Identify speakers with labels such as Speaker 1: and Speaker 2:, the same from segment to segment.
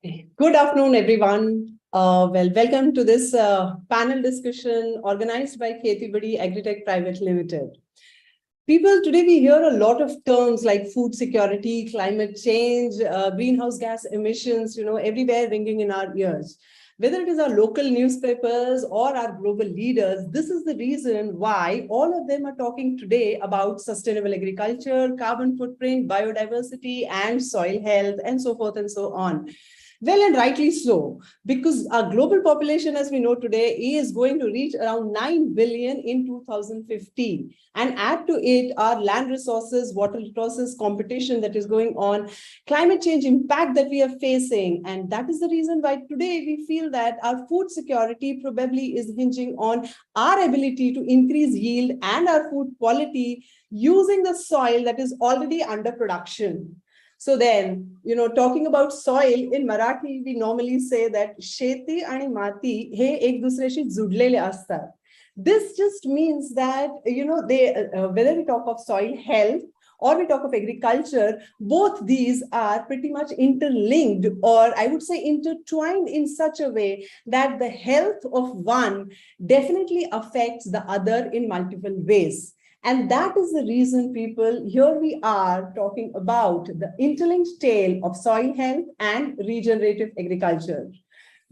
Speaker 1: Good afternoon, everyone. Welcome to this panel discussion organized by Khetibuddy Agritech Private Limited. People, today we hear a lot of terms like food security, climate change, greenhouse gas emissions, everywhere ringing in our ears. Whether it is our local newspapers or our global leaders, this is the reason why all of them are talking today about sustainable agriculture, carbon footprint, biodiversity, and soil health, and so forth and so on. Well, and rightly so, because our global population, as we know today, is going to reach around 9 billion in 2050. And add to it our land resources, water resources competition that is going on, climate change impact that we are facing. And that is the reason why today we feel that our food security probably is hinging on our ability to increase yield and our food quality using the soil that is already under production. So then, talking about soil, in Marathi, we normally say that Sheti आणि माती हे एक दुसऱ्याशी जुडलेले असतात. This just means that, whether we talk of soil health or we talk of agriculture, both these are pretty much interlinked, or I would say intertwined in such a way that the health of one definitely affects the other in multiple ways. And that is the reason, people, here we are talking about the interlinked tale of soil health and regenerative agriculture.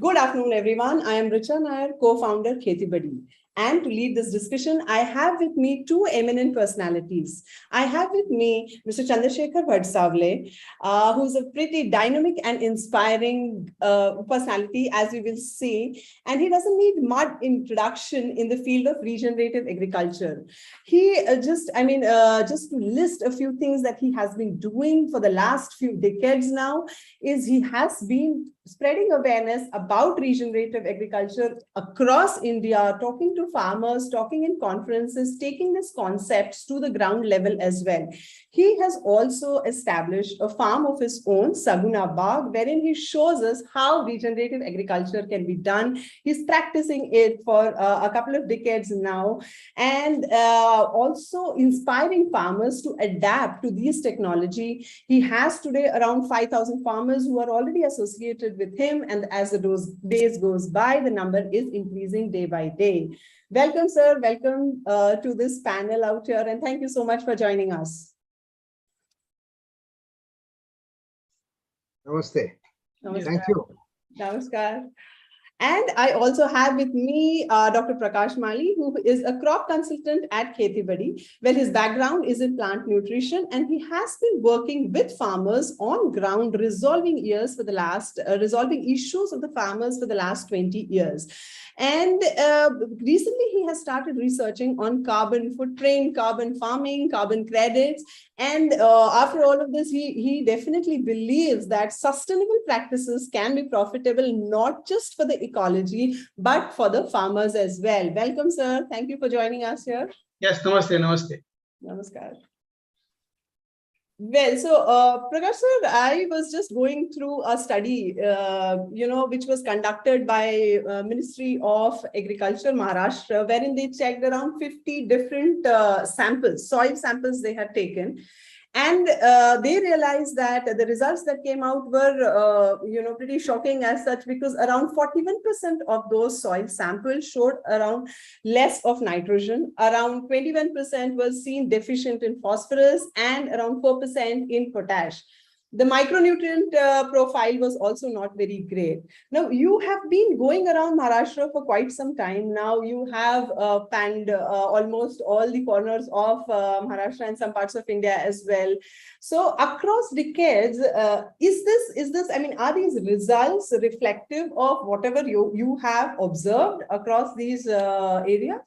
Speaker 1: Good afternoon, everyone. I am Richa Nair, co-founder Khetibuddy. And to lead this discussion, I have with me two eminent personalities. I have with me Mr. Chandrashekhar Bhadsavle, who's a pretty dynamic and inspiring personality, as we will see. And he doesn't need much introduction in the field of regenerative agriculture. He just to list a few things that he has been doing for the last few decades now, is he has been spreading awareness about regenerative agriculture across India, talking to farmers, talking in conferences, taking these concepts to the ground level as well. He has also established a farm of his own, Saguna Bagh, wherein he shows us how regenerative agriculture can be done. He's practicing it for a couple of decades now, and also inspiring farmers to adapt to this technology. He has today around 5,000 farmers who are already associated with him, and as the days goes by, the number is increasing day by day. Welcome, sir. Welcome to this panel out here, and thank you so much for joining us.
Speaker 2: Namaste.
Speaker 1: Namaskar.
Speaker 2: Thank you.
Speaker 1: Namaskar. And I also have with me Dr. Prakash Mali, who is a crop consultant at Khetibuddy, where his background is in plant nutrition, and he has been working with farmers on ground, resolving issues of the farmers for the last 20 years. And recently, he has started researching on carbon footprint, carbon farming, carbon credits. And after all of this, he definitely believes that sustainable practices can be profitable, not just for the ecology, but for the farmers as well. Welcome, sir. Thank you for joining us here.
Speaker 3: Yes, namaste, namaste.
Speaker 1: Namaskar. Well, so Prakash sir, I was just going through a study, which was conducted by Ministry of Agriculture, Maharashtra, wherein they checked around 50 different soil samples they had taken. And they realized that the results that came out were, pretty shocking as such, because around 41% of those soil samples showed around less of nitrogen, around 21% was seen deficient in phosphorus, and around 4% in potash. The micronutrient profile was also not very great. Now, you have been going around Maharashtra for quite some time now. You have panned almost all the corners of Maharashtra and some parts of India as well. So across decades, are these results reflective of whatever you have observed across these areas?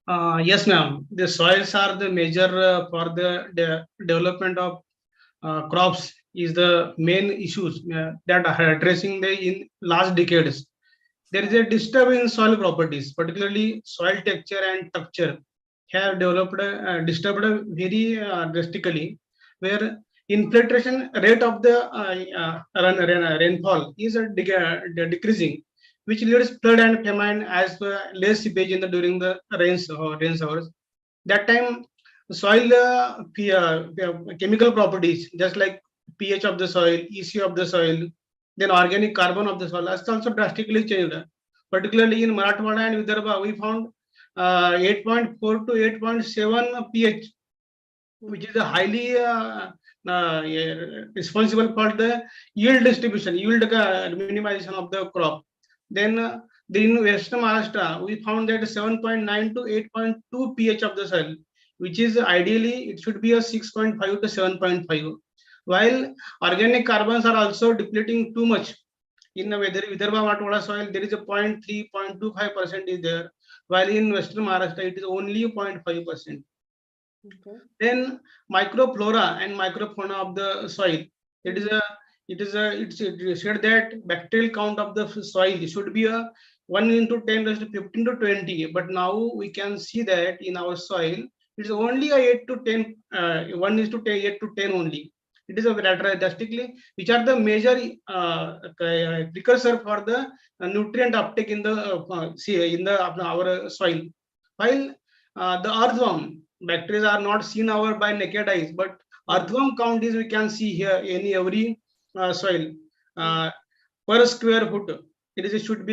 Speaker 3: Yes, ma'am. The soils are the major for the development of crops is the main issues that are addressing in last decades. There is a disturbance in soil properties, particularly soil texture and structure have developed disturbed very drastically, where infiltration rate of the rainfall is decreasing, which leads flood and famine as less seepage during the rain hours. That time soil chemical properties, just like pH of the soil, EC of the soil, then organic carbon of the soil has also drastically changed. Particularly in Marathwada and Vidarbha, we found 8.4 to 8.7 pH, which is a highly responsible for the yield distribution, yield minimization of the crop. Then in Western Maharashtra, we found that 7.9 to 8.2 pH of the soil, which is ideally it should be a 6.5 to 7.5. While organic carbons are also depleting too much. In the Vidarbha Marathwada soil, there is a 0.3, 0.25% is there, while in Western Maharashtra, it is only 0.5%. Okay. Then microflora and microfauna of the soil. It's said that bacterial count of the soil should be a 1 into 10 raised to 15 to 20. But now we can see that in our soil, it's only a 8 to 10, 1 is to 10, 8 to 10 only. It is a drastically, which are the major precursor for the nutrient uptake in the our soil. While the earthworm bacteria are not seen by naked eyes, but earthworm count is we can see here in every soil per square foot. Should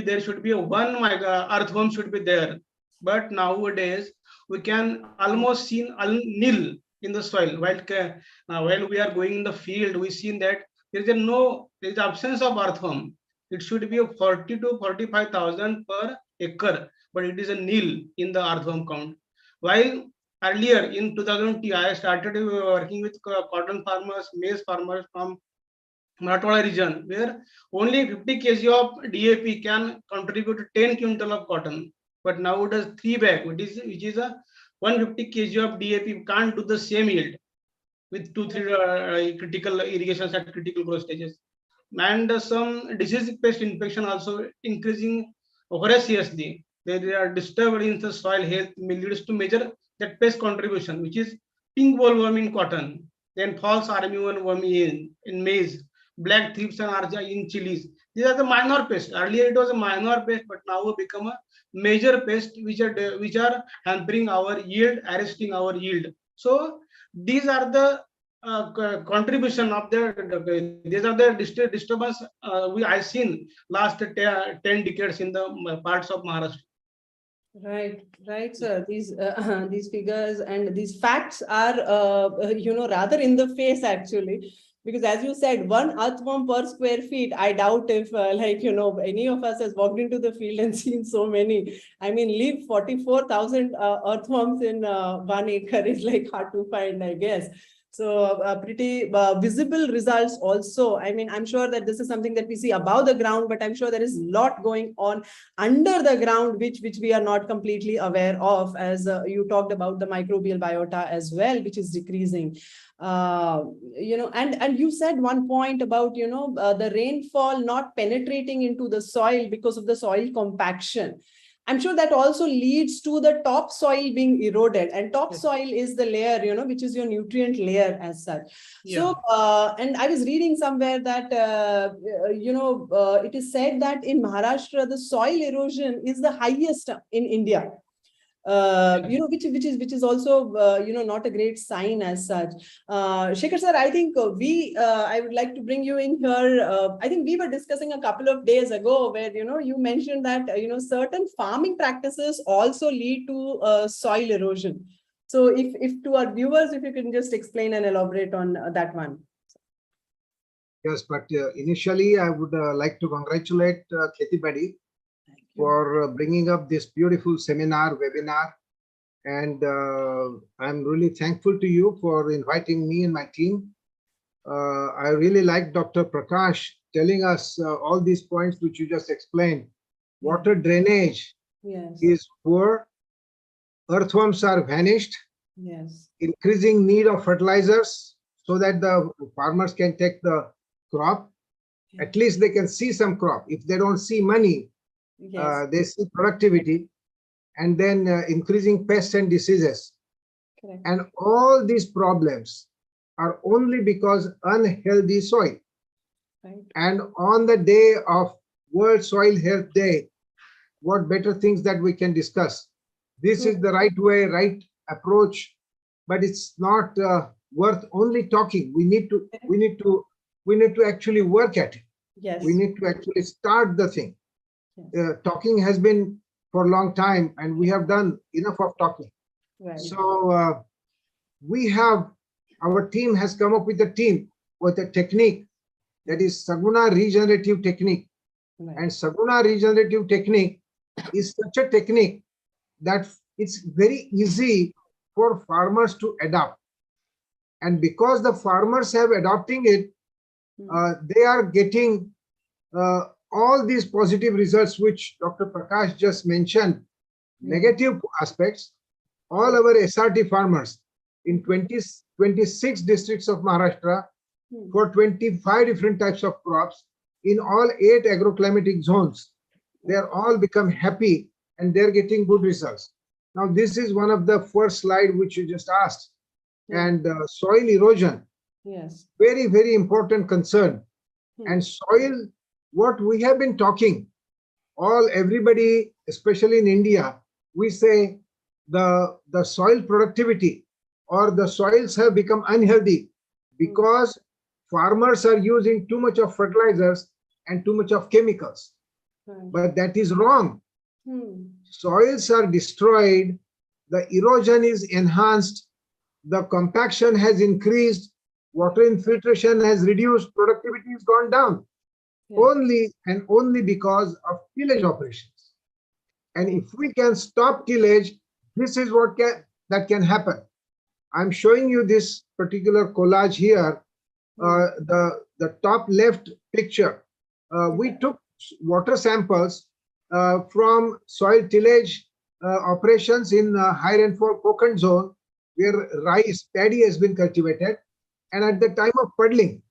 Speaker 3: be a one earthworm should be there. But nowadays we can almost see nil in the soil. While we are going in the field, we seen that there is absence of earthworm. It should be a 40 to 45,000 per acre, but it is a nil in the earthworm count. While earlier in 2020, I started working with cotton farmers, maize farmers from Marathwada region, where only 50 kg of DAP can contribute 10 quintal of cotton. But now it is 3 bag, which is a 150 kg of DAP can't do the same yield with 2-3 critical irrigations at critical growth stages. And some disease pest infection also increasing voraciously. They are disturbed in the soil health, leads to major that pest contribution, which is pink bollworm in cotton, then false armyworm worm in maize, black thrips and arja in chilies. These are the minor pests. Earlier it was a minor pest, but now become a major pest which are hampering our yield, arresting our yield. So these are the contribution of these are the disturbance I seen last 10 decades in the parts of Maharashtra.
Speaker 1: Right, sir. These figures and these facts are, rather in the face actually, because as you said, 1 earthworm per square feet. I doubt if, any of us has walked into the field and seen so many. I mean, leave 44,000 earthworms in 1 acre is like hard to find, I guess. So pretty visible results also. I mean, I'm sure that this is something that we see above the ground, but I'm sure there is a lot going on under the ground, which we are not completely aware of, as you talked about the microbial biota as well, which is decreasing. And you said one point about, the rainfall not penetrating into the soil because of the soil compaction. I'm sure that also leads to the topsoil being eroded, and topsoil is the layer, which is your nutrient layer as such. Yeah. So, and I was reading somewhere that, it is said that in Maharashtra, the soil erosion is the highest in India. Which is also not a great sign as such. Shekhar sir, I think I would like to bring you in here. I think we were discussing a couple of days ago where you mentioned that certain farming practices also lead to soil erosion. So if to our viewers, if you can just explain and elaborate on that one.
Speaker 2: Yes, but initially I would like to congratulate Khetibuddy for bringing up this beautiful webinar, and I'm really thankful to you for inviting me and my team. I really like Dr. Prakash telling us all these points which you just explained. Water drainage is poor, earthworms are vanished, increasing need of fertilizers so that the farmers can take the crop. At least they can see some crop. If they don't see money, they see productivity, and then increasing pests and diseases. Correct. And all these problems are only because unhealthy soil. Right. And on the day of World Soil Health Day, what better things that we can discuss? This is the right way, right approach, but it's not worth only talking. We need to actually work at it.
Speaker 1: Yes.
Speaker 2: We need to actually start the thing.
Speaker 1: Yes.
Speaker 2: Talking has been for a long time, and we have done enough of talking.
Speaker 1: Right.
Speaker 2: So our team has come up with a technique that is Saguna regenerative technique.
Speaker 1: Right.
Speaker 2: And Saguna regenerative technique is such a technique that it's very easy for farmers to adopt. And because the farmers have adopting it, they are getting all these positive results which Dr. Prakash just mentioned, negative aspects. All our SRT farmers in 26 districts of Maharashtra for 25 different types of crops in all 8 agroclimatic zones, they are all become happy and they're getting good results. Now, this is one of the first slide which you just asked. And soil erosion,
Speaker 1: yes,
Speaker 2: very, very important concern. And soil, what we have been talking, everybody, especially in India, we say the soil productivity or the soils have become unhealthy because farmers are using too much of fertilizers and too much of chemicals. But that is wrong. Soils are destroyed, the erosion is enhanced, the compaction has increased, water infiltration has reduced, productivity has gone down. Only and only because of tillage operations. And if we can stop tillage, this is what can happen. I'm showing you this particular collage here. The top left picture. We took water samples from soil tillage operations in high rainfall Konkan zone, where paddy has been cultivated, and at the time of puddling.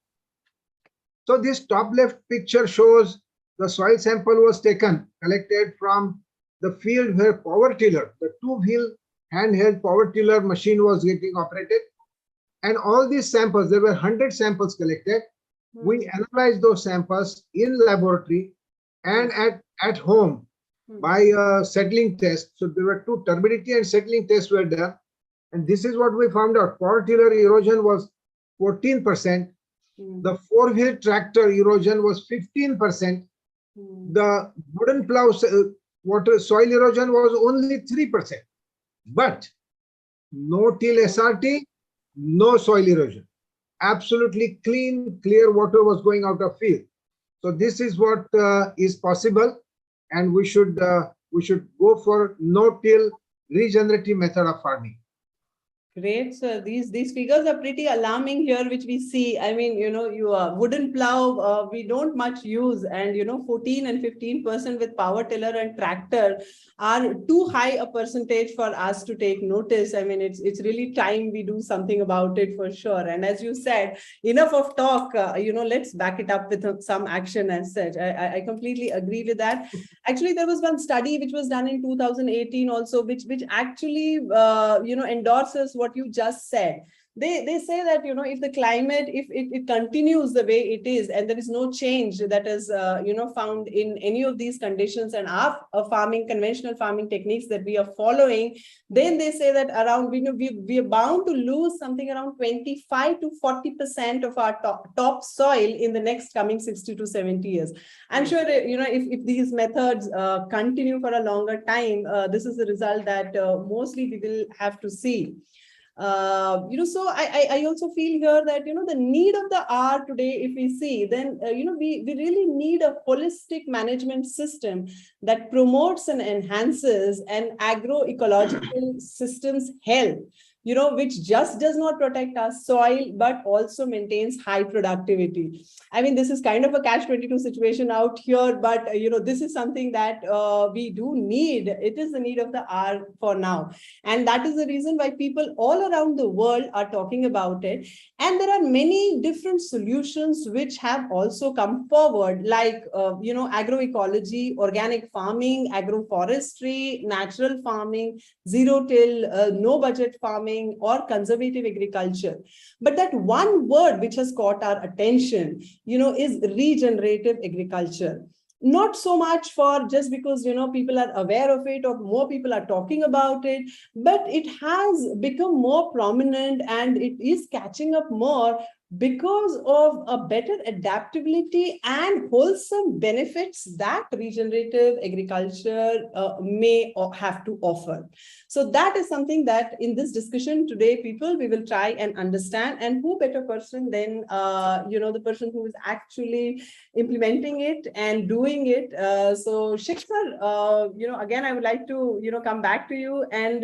Speaker 2: So this top left picture shows the soil sample was collected from the field where power tiller, the 2-wheel handheld power tiller machine was getting operated. And all these samples, there were 100 samples collected. We analyzed those samples in laboratory and at home by a settling test. So there were 2 turbidity and settling tests were done. And this is what we found out. Power tiller erosion was 14%. The 4-wheel tractor erosion was 15%. The wooden plow soil erosion was only 3%. But no till SRT, no soil erosion. Absolutely clean, clear water was going out of field. So this is what is possible, and we should go for no-till regenerative method of farming.
Speaker 1: Great. So these figures are pretty alarming here, which we see. I mean, you wooden plow, we don't much use, and 14 and 15% with power tiller and tractor are too high a percentage for us to take notice. I mean, it's really time we do something about it for sure. And as you said, enough of talk. Let's back it up with some action as such. I completely agree with that. Actually, there was one study which was done in 2018 also, which actually endorses what you just said. They say that if the climate, if it continues the way it is and there is no change that is found in any of these conditions and our conventional farming techniques that we are following, then they say that around we are bound to lose something around 25 to 40% of our top soil in the next coming 60 to 70 years. I'm sure if these methods continue for a longer time, this is the result that mostly we will have to see. So I also feel here that, the need of the hour today, if we see, then, we really need a holistic management system that promotes and enhances an agroecological system's health, which just does not protect our soil, but also maintains high productivity. I mean, this is kind of a catch-22 situation out here, but, this is something that we do need. It is the need of the hour for now. And that is the reason why people all around the world are talking about it. And there are many different solutions which have also come forward, like, agroecology, organic farming, agroforestry, natural farming, zero-till, no-budget farming, or conservative agriculture. But that one word which has caught our attention, is regenerative agriculture. Not so much for just because, people are aware of it or more people are talking about it, but it has become more prominent and it is catching up more because of a better adaptability and wholesome benefits that regenerative agriculture may have to offer. So that is something that in this discussion today, people, we will try and understand. And who better person than, the person who is actually implementing it and doing it. So Shikhar, again, I would like to, come back to you and,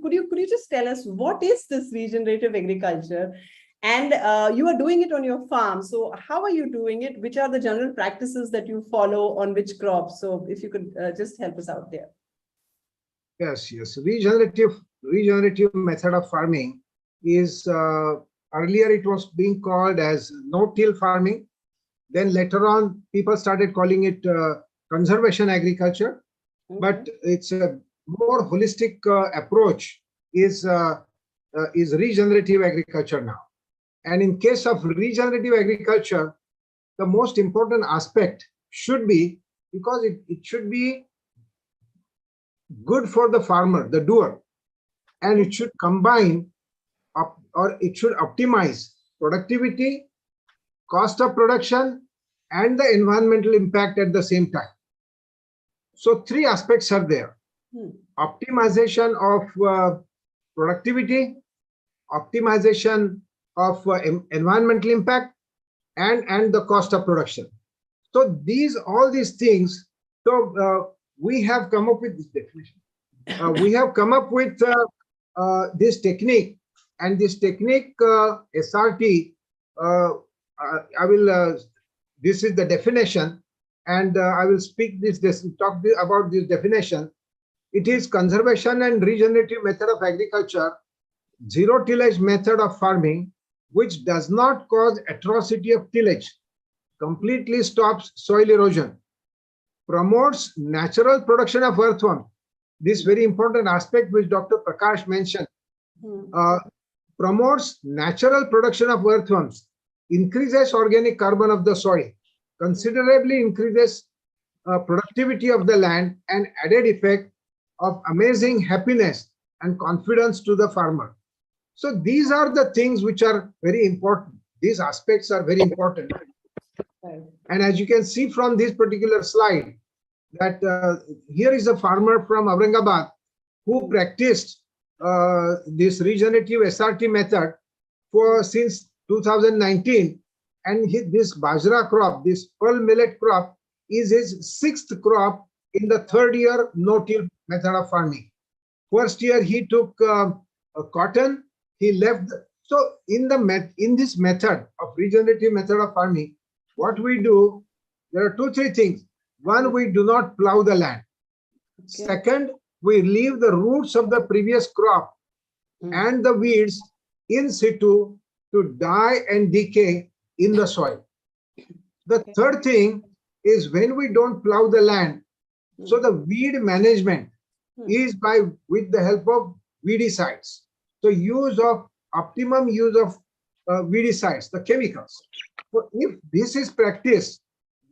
Speaker 1: could you just tell us what is this regenerative agriculture? And you are doing it on your farm. So how are you doing it? Which are the general practices that you follow on which crops? So if you could just help us out there.
Speaker 2: Yes. Regenerative method of farming is earlier it was being called as no-till farming. Then later on, people started calling it conservation agriculture. Okay. But it's a more holistic approach is regenerative agriculture now. And in case of regenerative agriculture, the most important aspect should be, because it should be good for the farmer, the doer, and it should combine or it should optimize productivity, cost of production, and the environmental impact at the same time. So three aspects are there. Optimization of productivity, optimization of environmental impact, and the cost of production. So all these things, so we have come up with this definition. We have come up with this technique, and this technique SRT, this is the definition, and I will talk about this definition. It is conservation and regenerative method of agriculture, zero tillage method of farming, which does not cause atrocity of tillage, completely stops soil erosion, promotes natural production of earthworm. This very important aspect which Dr. Prakash mentioned. Promotes natural production of earthworms, increases organic carbon of the soil, considerably increases productivity of the land, and added effect of amazing happiness and confidence to the farmer. So these are the things which are very important. These aspects are very important. And as you can see from this particular slide, that here is a farmer from Aurangabad who practiced this regenerative SRT method since 2019. And this bajra crop, this pearl millet crop, is his sixth crop in the third year no-till method of farming. First year he took cotton. He left. So in this method of regenerative method of farming, what we do, there are 2-3 things. One, we do not plow the land. Okay. Second, we leave the roots of the previous crop and the weeds in situ to die and decay in the soil. The third thing is when we don't plow the land, so the weed management is with the help of weedicides. So optimum use of weedicides, the chemicals. So if this is practiced,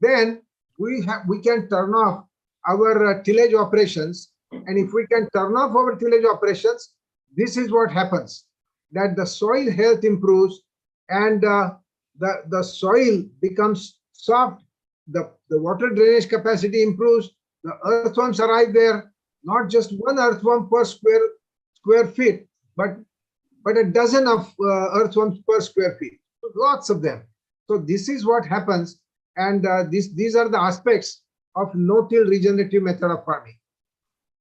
Speaker 2: then we can turn off our tillage operations. And if we can turn off our tillage operations, this is what happens, that the soil health improves and the soil becomes soft, the water drainage capacity improves, the earthworms arrive there, not just one earthworm per square feet, but a dozen of earthworms per square feet, lots of them. So this is what happens, and these are the aspects of no-till regenerative method of farming.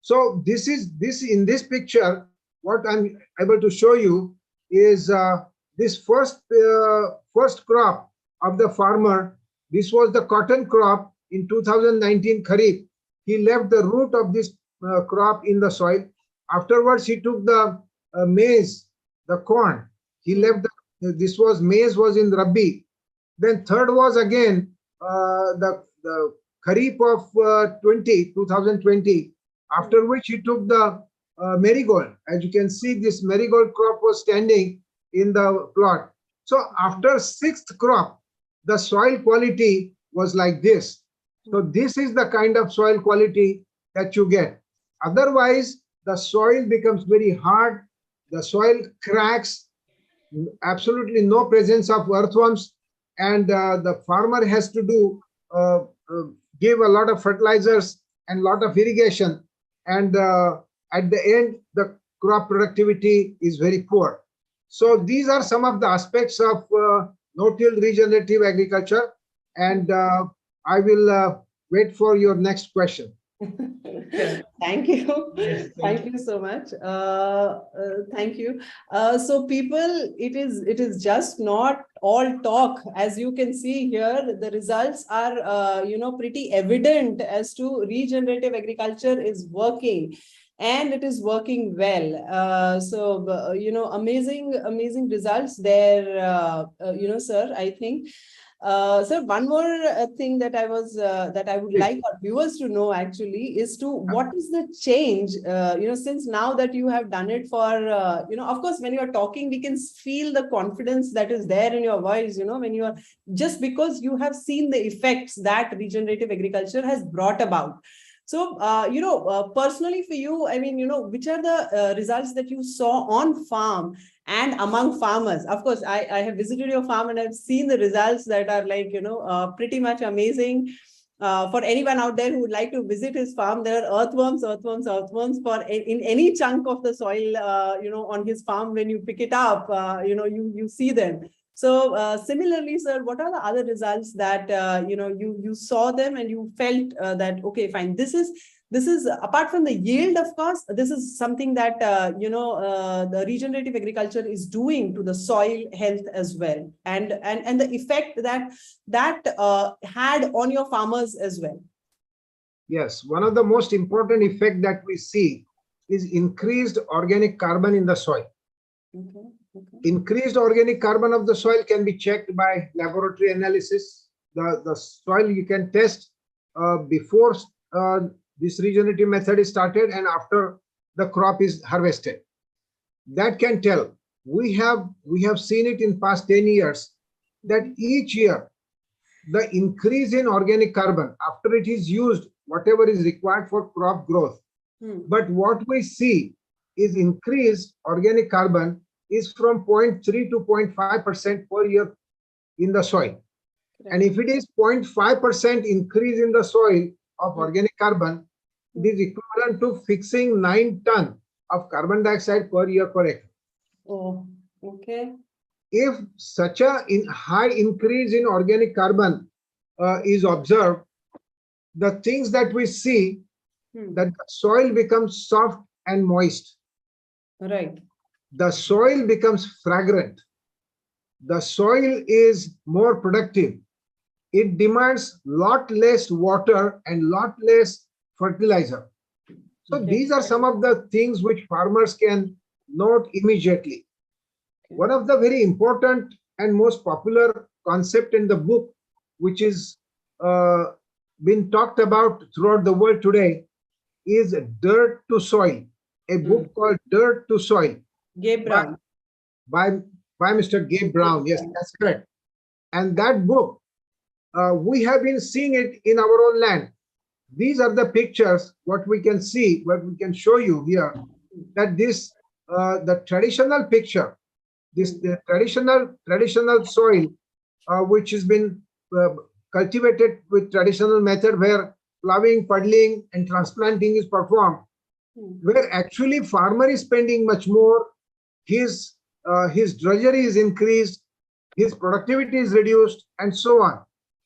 Speaker 2: So in this picture, what I'm able to show you is this first crop of the farmer. This was the cotton crop in 2019 Kharif. He left the root of this crop in the soil. Afterwards, he took the maize, the corn. He left maize was in Rabi. Then third was again the Kharif of 2020. After which he took the marigold. As you can see, this marigold crop was standing in the plot. So after sixth crop, the soil quality was like this. So this is the kind of soil quality that you get. Otherwise, the soil becomes very hard, the soil cracks, absolutely no presence of earthworms, and the farmer has to do give a lot of fertilizers and lot of irrigation, and at the end the crop productivity is very poor. So these are some of the aspects of no-till regenerative agriculture, and I will wait for your next question.
Speaker 1: Thank you.
Speaker 3: Yes,
Speaker 1: Thank you so much. Thank you. So people, it is just not all talk. As you can see here, the results are pretty evident as to regenerative agriculture is working. And it is working well. Amazing results there, sir, I think. Sir, one more thing that I would like our viewers to know actually is to what is the change, since now that you have done it for, of course, when you are talking, we can feel the confidence that is there in your voice, when you are, just because you have seen the effects that regenerative agriculture has brought about. So, personally for you, I mean, which are the results that you saw on farm and among farmers? Of course, I have visited your farm and I've seen the results that are like, pretty much amazing. For anyone out there who would like to visit his farm, there are earthworms for in any chunk of the soil, on his farm. When you pick it up, you see them. So similarly, sir, what are the other results that you saw them and you felt that okay, fine, this is apart from the yield, of course, this is something that the regenerative agriculture is doing to the soil health as well, and the effect that had on your farmers as well.
Speaker 2: Yes, one of the most important effect that we see is increased organic carbon in the soil.
Speaker 1: Okay.
Speaker 2: Increased organic carbon of the soil can be checked by laboratory analysis. The soil you can test before this regenerative method is started and after the crop is harvested. That can tell. We have seen it in past 10 years that each year the increase in organic carbon after it is used, whatever is required for crop growth. But what we see is increased organic carbon is from 0.3 to 0.5% per year in the soil. Correct. And if it is 0.5% increase in the soil of organic carbon, it is equivalent to fixing 9 tons of carbon dioxide per year per acre.
Speaker 1: Oh, okay.
Speaker 2: If such a high increase in organic carbon is observed, the things that we see, that the soil becomes soft and moist.
Speaker 1: Right.
Speaker 2: The soil becomes fragrant. The soil is more productive. It demands lot less water and lot less fertilizer. So these are some of the things which farmers can note immediately. One of the very important and most popular concept in the book, which is been talked about throughout the world today, is Dirt to Soil, a book called Dirt to Soil.
Speaker 1: Gabe Brown.
Speaker 2: By Mr. Gabe Brown. Yes, that's correct. And that book, we have been seeing it in our own land. These are the pictures, what we can see, what we can show you here, that this, the traditional picture, the traditional soil, which has been cultivated with traditional method where plowing, puddling and transplanting is performed, where actually farmer is spending much more. His drudgery is increased, his productivity is reduced, and so on.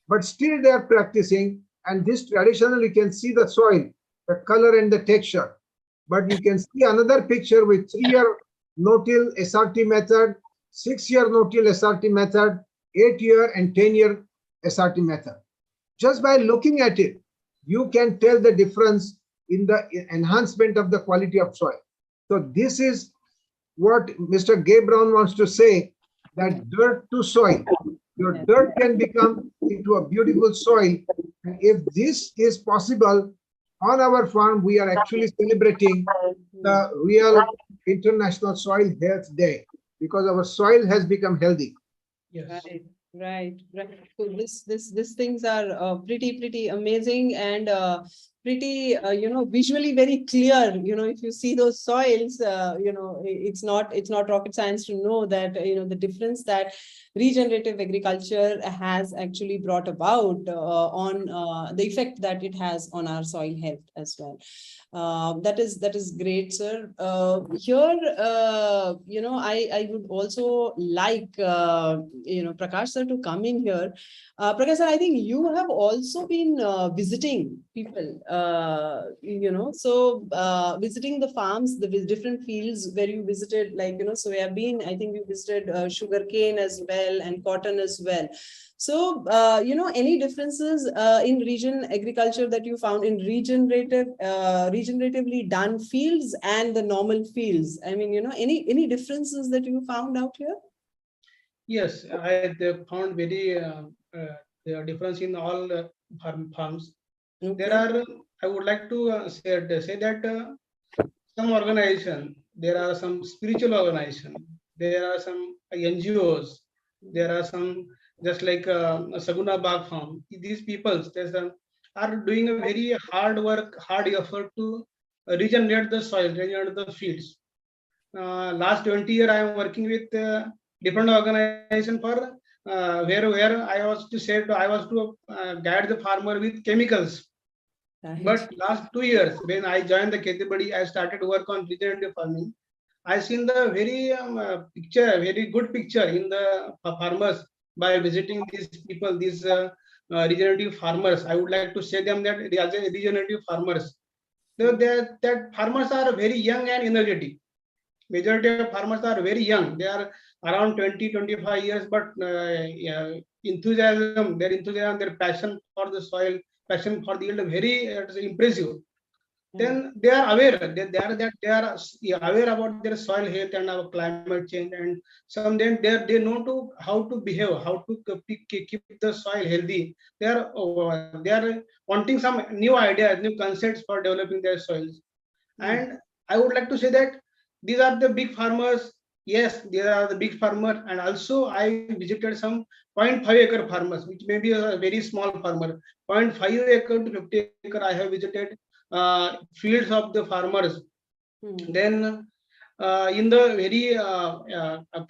Speaker 2: But still they are practicing, and this traditional, you can see the soil, the color and the texture. But you can see another picture with 3-year no-till SRT method, 6-year no-till SRT method, 8-year and 10-year SRT method. Just by looking at it, you can tell the difference in the enhancement of the quality of soil. So this is what Mr. Gabe Brown wants to say, that dirt to soil. Your dirt can become into a beautiful soil. And if this is possible on our farm, we are actually celebrating the real International Soil Health Day, because our soil has become healthy.
Speaker 3: yes.
Speaker 1: Right. So these things are pretty amazing, and pretty, visually very clear. If you see those soils, it's not rocket science to know that, the difference that regenerative agriculture has actually brought about on the effect that it has on our soil health as well. That is great, sir. Here, I would also like, Prakash sir to come in here. Prakash sir, I think you have also been visiting people, visiting the farms, the different fields where you visited, like, so I think you visited sugarcane as well and cotton as well. So, any differences in region agriculture that you found in regeneratively done fields and the normal fields? I mean, any differences that you found out here?
Speaker 3: Yes, I found very the difference in all farms.
Speaker 1: Okay.
Speaker 3: There are, I would like to say that some organization, there are some spiritual organization, there are some NGOs, there are some just like Saguna Bagh Farm. These people are doing a very hard work, hard effort to regenerate the soil, regenerate the fields. Last 20 years, I am working with different organization for where I was to guide the farmer with chemicals.
Speaker 1: Right.
Speaker 3: But last 2 years, when I joined the Khetibuddy, I started work on regenerative farming. I seen the very very good picture in the farmers by visiting these people, these regenerative farmers. I would like to say them that they are regenerative farmers. That farmers are very young and energetic. Majority of farmers are very young. They are around 20, 25 years, but enthusiasm, their passion for the soil, passion for the yield, very impressive. Then they are aware. They are aware about their soil health and our climate change, and some then they know to how to behave, how to keep the soil healthy. They are wanting some new ideas, new concepts for developing their soils. And I would like to say that these are the big farmers. Yes, these are the big farmers. And also I visited some 0.5 acre farmers, which may be a very small farmer. 0.5 acre to 50 acre, I have visited fields of the farmers. Then in the very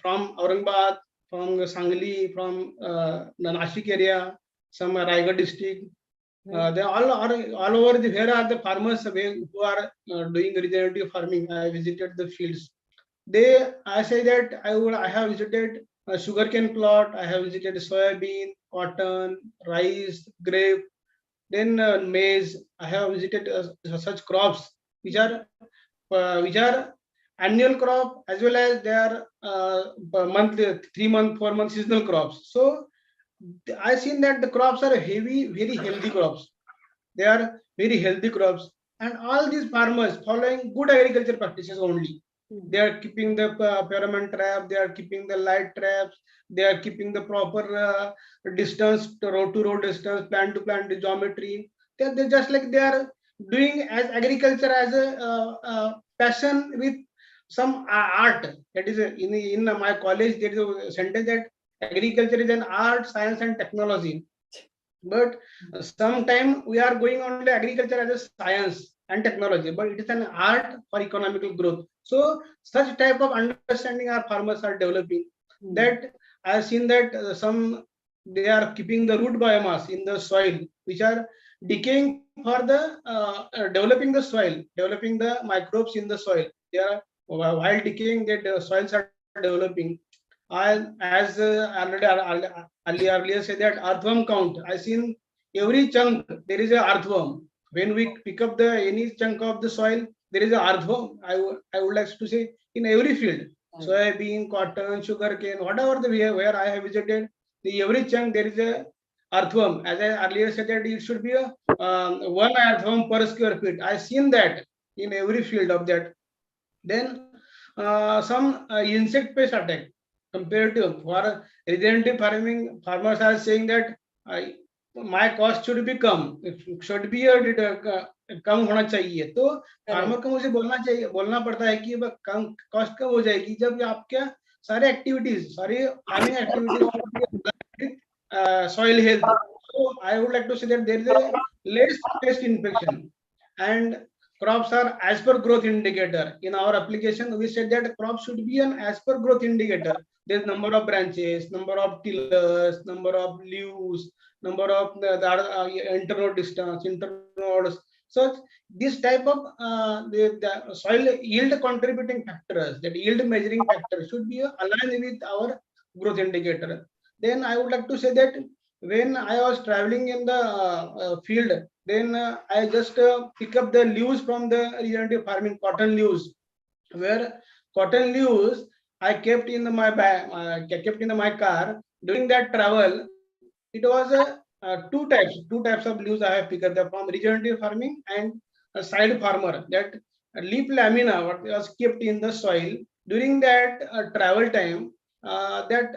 Speaker 3: from Aurangabad, from Sangli, from the Nashik area, some Raigad district, they all over where are the farmers who are doing regenerative farming. I visited the fields. I say that I have visited a sugarcane plot. I have visited soybean, cotton, rice, grape, then maize. I have visited such crops which are annual crop as well as they are monthly, 3 month, 4 month seasonal crops. So I seen that the crops are heavy, very healthy crops. They are very healthy crops, and all these farmers following good agriculture practices only. They are keeping the pheromone trap. They are keeping the light traps. They are keeping the proper distance, road to road distance, plant to plant geometry. They just like they are doing as agriculture as a passion with some art. That is in my college there is a sentence that agriculture is an art, science, and technology. But sometime we are going only agriculture as a science and technology, but it is an art for economical growth. So such type of understanding our farmers are developing. That I have seen that some they are keeping the root biomass in the soil, which are decaying for the developing the soil, developing the microbes in the soil. They are while decaying, that soils are developing. As earlier said that earthworm count, I seen every chunk there is a earthworm. When we pick up the any chunk of the soil, there is a earthworm. I would like to say in every field, soybean, cotton, sugarcane, whatever the where I have visited, every chunk there is a earthworm. As I earlier said that it should be a one earthworm per square feet. I seen that in every field of that. Then some insect pest attack compared to for regenerative farming, farmers are saying that my cost should be come, should be कम होना चाहिए. तो farmer को मुझे बोलना पड़ता है कि कम cost कब हो जाएगी जब आपके सारे एक्टिविटीज, सारी farming activities soil health. So I would like to say that there is a less pest infection. and crops are as per growth indicator. In our application, we said that crops should be an as per growth indicator. There's number of branches, number of tillers, number of leaves, number of the internode distance, internodes. So this type of the soil yield contributing factors, that yield measuring factor should be aligned with our growth indicator. Then I would like to say that when I was traveling in the field, then I just pick up the leaves from the regenerative farming, cotton leaves, where cotton leaves I kept in my bag, kept in my car. During that travel, it was two types of leaves I have picked up from regenerative farming and a side farmer. That leaf lamina what was kept in the soil during that travel time. That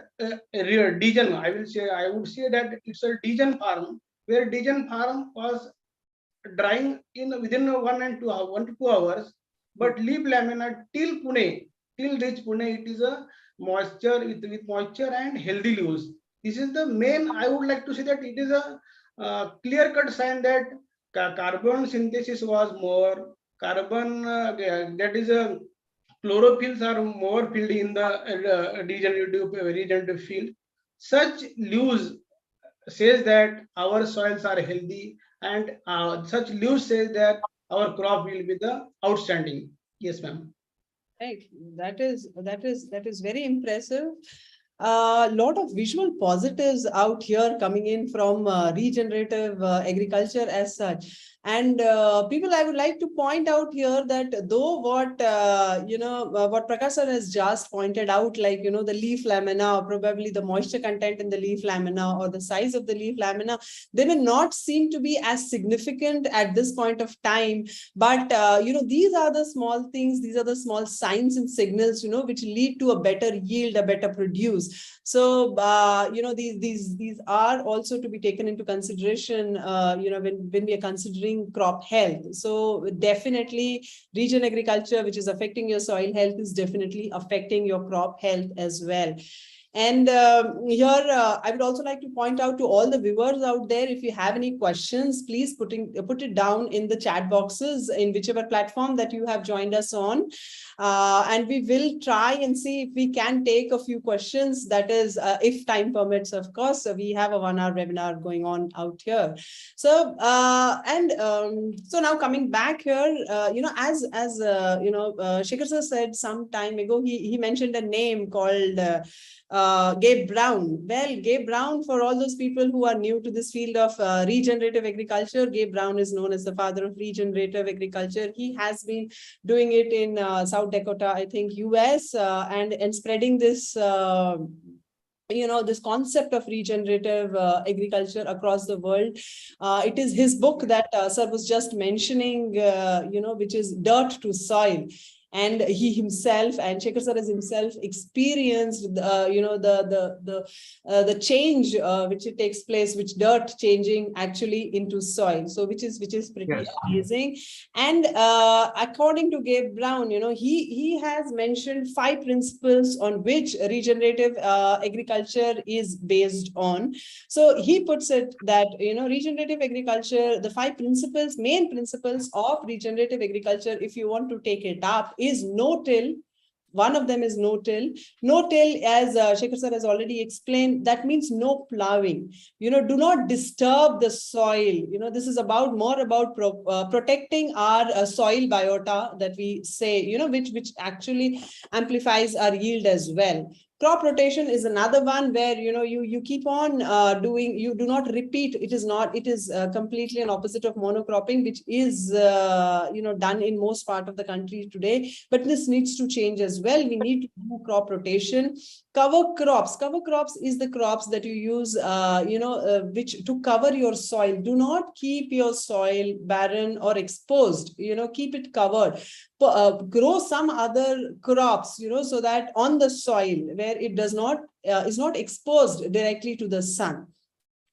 Speaker 3: degen, I would say that it's a degen farm, where degen farm was drying in within 1 to 2 hours, but leaf lamina till reach Pune, it is a moisture with moisture and healthy leaves. This is the main. I would like to say that it is a clear-cut sign that carbon synthesis was more. Carbon that is a chlorophylls are more filled in the regenerative field. Such leaves says that our soils are healthy, and such leaves says that our crop will be the outstanding. Yes, ma'am.
Speaker 1: Right. That is very impressive. A lot of visual positives out here coming in from regenerative agriculture as such. And people, I would like to point out here that though what what Prakash sir has just pointed out, like the leaf lamina, or probably the moisture content in the leaf lamina or the size of the leaf lamina, they may not seem to be as significant at this point of time. But these are the small things, these are the small signs and signals which lead to a better yield, a better produce. So these are also to be taken into consideration when we are considering crop health. So definitely regen agriculture, which is affecting your soil health, is definitely affecting your crop health as well. And here, I would also like to point out to all the viewers out there, if you have any questions, please put it down in the chat boxes in whichever platform that you have joined us on. And we will try and see if we can take a few questions, that is, if time permits, of course. So we have a 1-hour webinar going on out here. So, so now coming back here, as Shekhar sir said some time ago, he mentioned a name called Gabe Brown. Well, Gabe Brown, for all those people who are new to this field of regenerative agriculture, Gabe Brown is known as the father of regenerative agriculture. He has been doing it in South Dakota, I think, US, and spreading this this concept of regenerative agriculture across the world. It is his book that sir was just mentioning, which is Dirt to Soil. And he himself, and Shekhar sir has himself experienced, the change which it takes place, which dirt changing actually into soil. So which is pretty amazing. And according to Gabe Brown, he has mentioned 5 principles on which regenerative agriculture is based on. So he puts it that regenerative agriculture, the 5 main principles of regenerative agriculture, if you want to take it up, is no-till. One of them is no-till. No-till, as Shekhar sir has already explained, that means no plowing. Do not disturb the soil. This is more about protecting our soil biota, that we say, which actually amplifies our yield as well. Crop rotation is another one where you keep on doing, you do not repeat. It is completely an opposite of monocropping, which is done in most part of the country today. But this needs to change as well. We need to do crop rotation. Cover crops is the crops that you use which to cover your soil. Do not keep your soil barren or exposed. Keep it covered. Grow some other crops, so that on the soil where it does not is not exposed directly to the sun.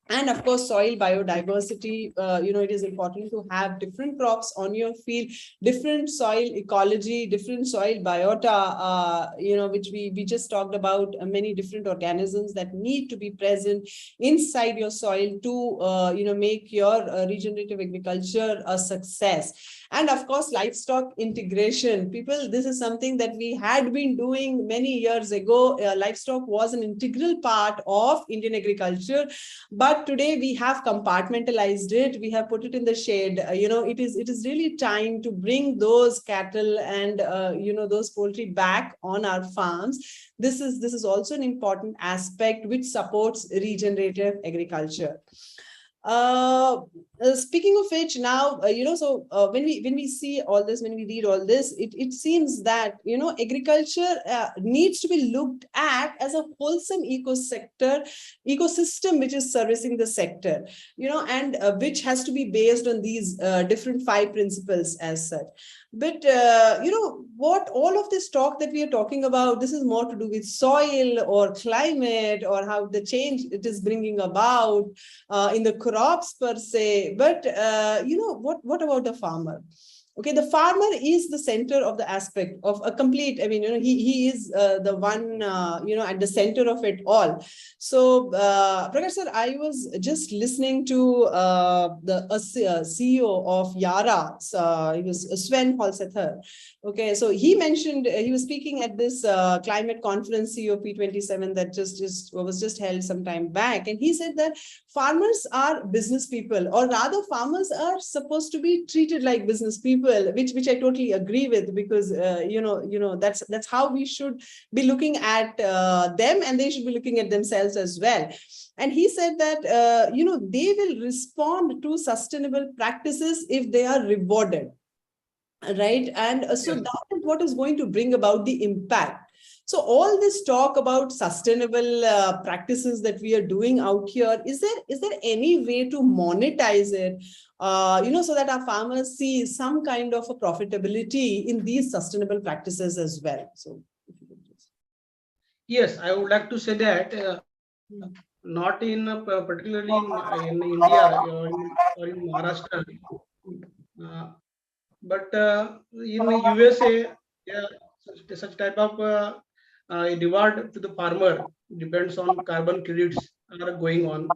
Speaker 1: And of course, soil biodiversity, it is important to have different crops on your field, different soil ecology, different soil biota, which we just talked about, many different organisms that need to be present inside your soil to, make your regenerative agriculture a success. And of course, livestock integration. People, this is something that we had been doing many years ago. Livestock was an integral part of Indian agriculture, but today we have compartmentalized it. We have put it in the shade. It is really time to bring those cattle and those poultry back on our farms. This is also an important aspect which supports regenerative agriculture. Speaking of which, now when we see all this, when we read all this, it seems that agriculture needs to be looked at as a wholesome ecosystem which is servicing the sector, and which has to be based on these different 5 principles as such. But what all of this talk that we are talking about, this is more to do with soil or climate or how the change it is bringing about in the crops per se. But what about the farmer? Okay, the farmer is the center of the aspect of a complete, he is the one, at the center of it all. So, Prakash sir, I was just listening to the CEO of Yara, he was Sven Holsether. Okay, so he mentioned, he was speaking at this climate conference, COP27, that was just held some time back. And he said that farmers are business people, or rather farmers are supposed to be treated like business people, which I totally agree with, because that's how we should be looking at them, and they should be looking at themselves as well. And he said that they will respond to sustainable practices if they are rewarded, right? And so that is what is going to bring about the impact. So all this talk about sustainable practices that we are doing out here, is there any way to monetize it, so that our farmers see some kind of a profitability in these sustainable practices as well? So, if you could just...
Speaker 3: Yes, I would like to say that not in particularly in India or in Maharashtra, but in the USA, yeah, such type of reward to the farmer depends on carbon credits are going on.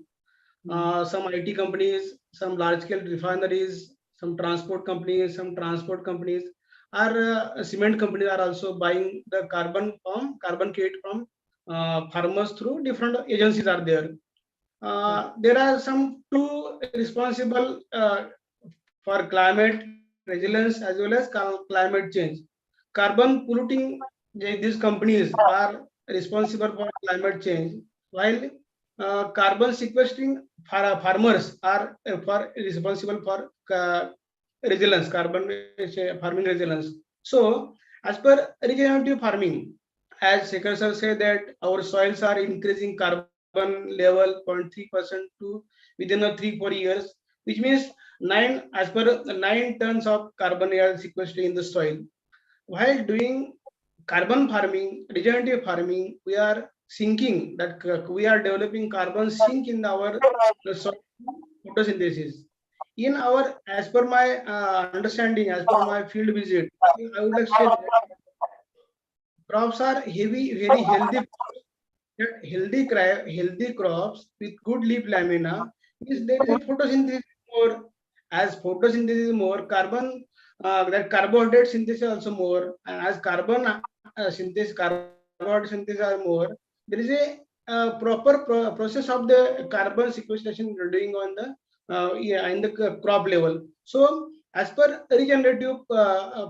Speaker 3: Some IT companies, some large scale refineries, some transport companies, are cement companies are also buying the carbon credit from farmers through different agencies are there. There are some two responsible for climate resilience as well as climate change. Carbon polluting, these companies are responsible for climate change, while carbon sequestering farmers are responsible for resilience, carbon farming resilience. So, as per regenerative farming, as Shekhar sir said that our soils are increasing carbon level 0.3% to within 3-4 years, which means 9 tons of carbon are sequestered in the soil. While doing carbon farming, regenerative farming, we are sinking that we are developing carbon sink in our soil photosynthesis. In our, as per my understanding, as per my field visit, I would like to say that crops are very healthy. Healthy crops with good leaf lamina is there is a photosynthesis more. As photosynthesis more, carbon that carbohydrate synthesis also more, and as carbon carbohydrate synthesis are more, there is a proper process of the carbon sequestration doing on the in the crop level. So as per regenerative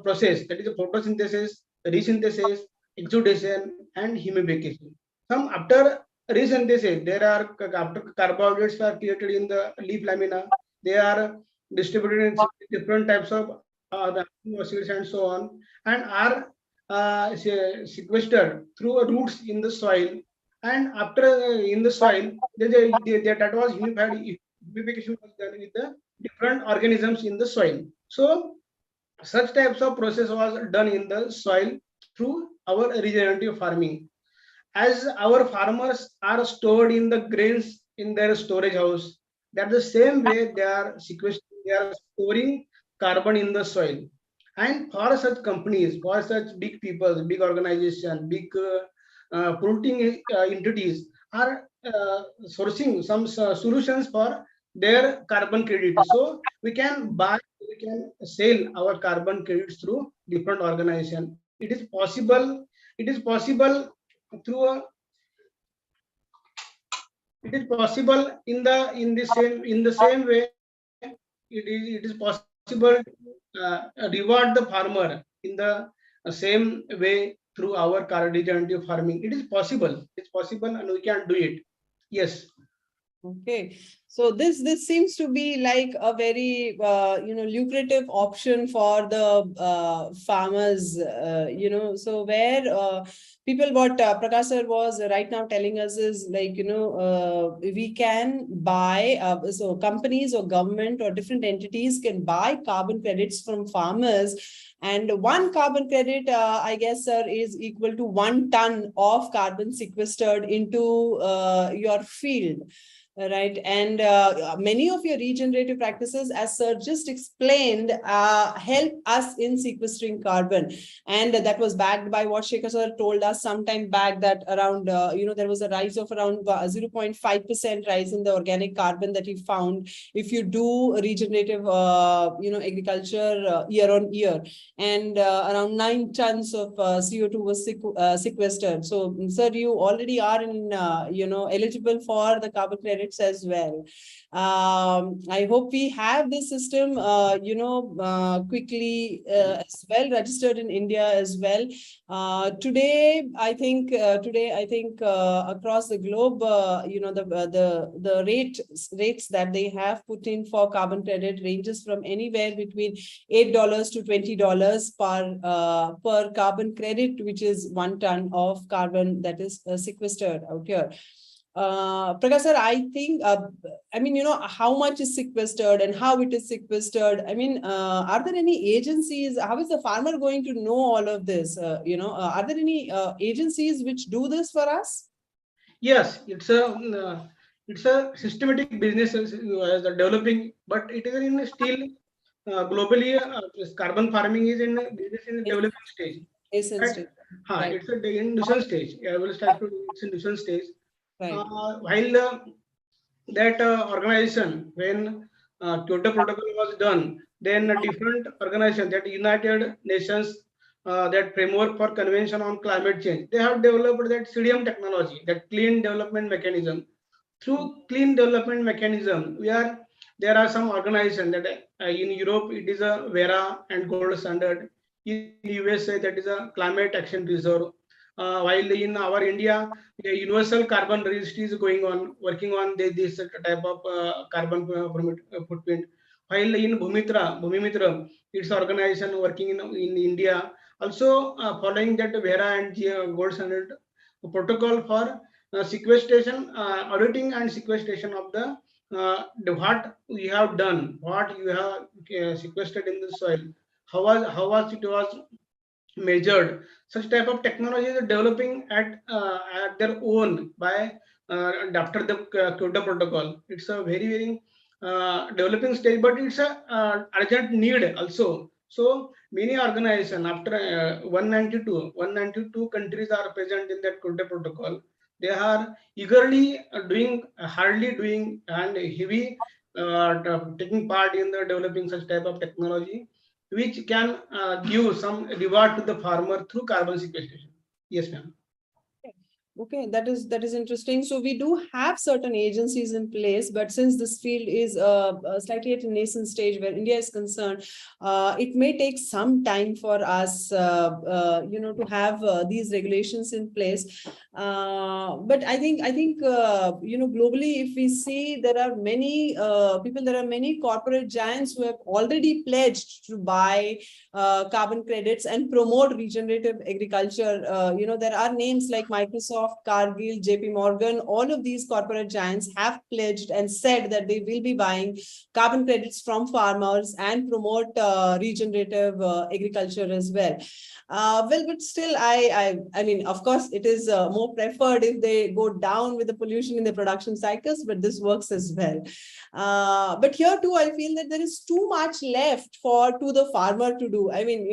Speaker 3: process, that is the photosynthesis, resynthesis, exudation, and humidification. Some after resynthesis, there are after carbohydrates are created in the leaf lamina. They are distributed in different types of the amino acids and so on, and are sequestered through roots in the soil. And after in the soil, that was humidification was done with the different organisms in the soil. So such types of process was done in the soil through our regenerative farming. As our farmers are stored in the grains in their storage house. That the same way they are storing carbon in the soil. And for such companies, for such big people, big organization, big polluting entities are sourcing some solutions for their carbon credit. So we can sell our carbon credits through different organization. It is possible. It is possible through a it is possible in the same way. It is possible to reward the farmer in the same way through our regenerative farming. It is possible. It's possible, and we can do it. Yes.
Speaker 1: Okay, so this seems to be like a very lucrative option for the farmers. So where people, what Prakash sir was right now telling us is like we can buy so companies or government or different entities can buy carbon credits from farmers. And one carbon credit, I guess, sir, is equal to 1 ton of carbon sequestered into your field. Right. And many of your regenerative practices, as sir just explained, help us in sequestering carbon. And that was backed by what Shekhar sir told us sometime back, that around, there was a rise of around 0.5% rise in the organic carbon that he found if you do regenerative, agriculture year on year. And around 9 tons of CO2 was sequestered. So, sir, you already are in, eligible for the carbon credit as well. I hope we have this system, quickly as well registered in India as well. Today, I think across the globe, the rates that they have put in for carbon credit ranges from anywhere between $8 to $20 per carbon credit, which is 1 ton of carbon that is sequestered out here. Prakash sir, I think, how much is sequestered and how it is sequestered? Are there any agencies? How is the farmer going to know all of this? Are there any agencies which do this for us?
Speaker 3: Yes, it's a systematic business as developing, but it is in still globally. Carbon farming is in business in the developing stage. Right? It's in nascent stage. I will start to it's in nascent stage.
Speaker 1: Right.
Speaker 3: While that organization, when Kyoto Protocol was done, then a different organization, that United Nations, that framework for Convention on Climate Change, they have developed that CDM technology, that clean development mechanism. Through clean development mechanism, there are some organizations that in Europe it is a Vera and Gold Standard. In USA that is a Climate Action Reserve. While in our India, the universal carbon registry is working on this type of carbon footprint. While in Bhumimitra, its organization working in India, also following that Vera and Gold Standard protocol for sequestration, auditing and sequestration of the what we have done, what you have sequestered in the soil, how was it was measured. Such type of technology is developing at their own by after the Kyoto Protocol. It's a very developing stage, but it's a urgent need also. So many organizations after 192 countries are present in that Kyoto Protocol. They are eagerly hardly doing and heavy taking part in the developing such type of technology, which can give some reward to the farmer through carbon sequestration. Yes, ma'am.
Speaker 1: Okay, that is interesting. So we do have certain agencies in place, but since this field is slightly at a nascent stage where India is concerned, it may take some time for us, to have these regulations in place. But I think globally, if we see, there are many there are many corporate giants who have already pledged to buy carbon credits and promote regenerative agriculture. There are names like Microsoft, Microsoft, Cargill, JP Morgan, all of these corporate giants have pledged and said that they will be buying carbon credits from farmers and promote regenerative agriculture as well. But still, I mean, of course, it is more preferred if they go down with the pollution in the production cycles, but this works as well. But here too, I feel that there is too much left to the farmer to do. I mean,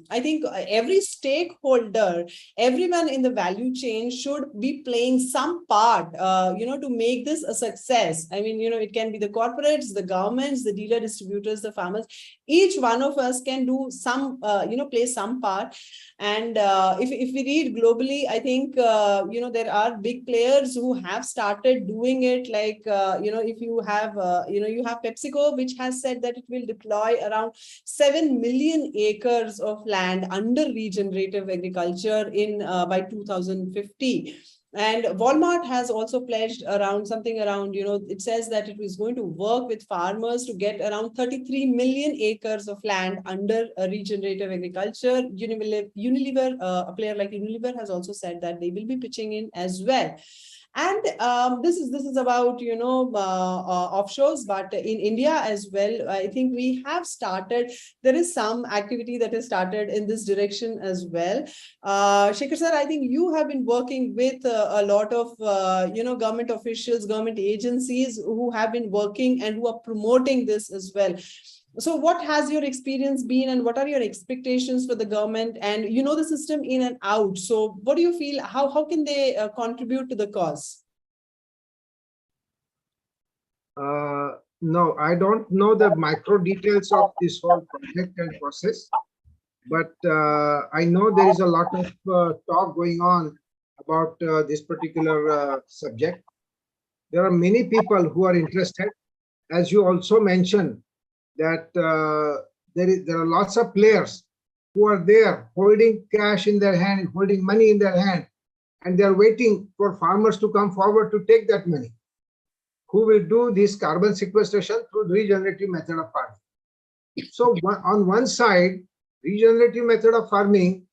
Speaker 1: I think every stakeholder, everyone in the value chain should be playing some part, to make this a success. I mean, it can be the corporates, the governments, the dealer distributors, the farmers. Each one of us can do some, play some part. And if we read globally, I think, there are big players who have started doing it. Like, if you have, you have PepsiCo, which has said that it will deploy around 7 million acres of land under regenerative agriculture in by 2050. And Walmart has also pledged something around, it says that it is going to work with farmers to get around 33 million acres of land under regenerative agriculture. Unilever, a player like Unilever has also said that they will be pitching in as well. And this is about, offshores, but in India as well, I think we have started, there is some activity that has started in this direction as well. Shekhar sir, I think you have been working with a lot of, government officials, government agencies who have been working and who are promoting this as well. So what has your experience been, and what are your expectations for the government? And the system in and out. So what do you feel? How can they contribute to the cause?
Speaker 2: No, I don't know the micro details of this whole project and process, but I know there is a lot of talk going on about this particular subject. There are many people who are interested, as you also mentioned, that there are lots of players who are there holding cash in their hand, holding money in their hand, and they are waiting for farmers to come forward to take that money, who will do this carbon sequestration through the regenerative method of farming. So on one side, regenerative method of farming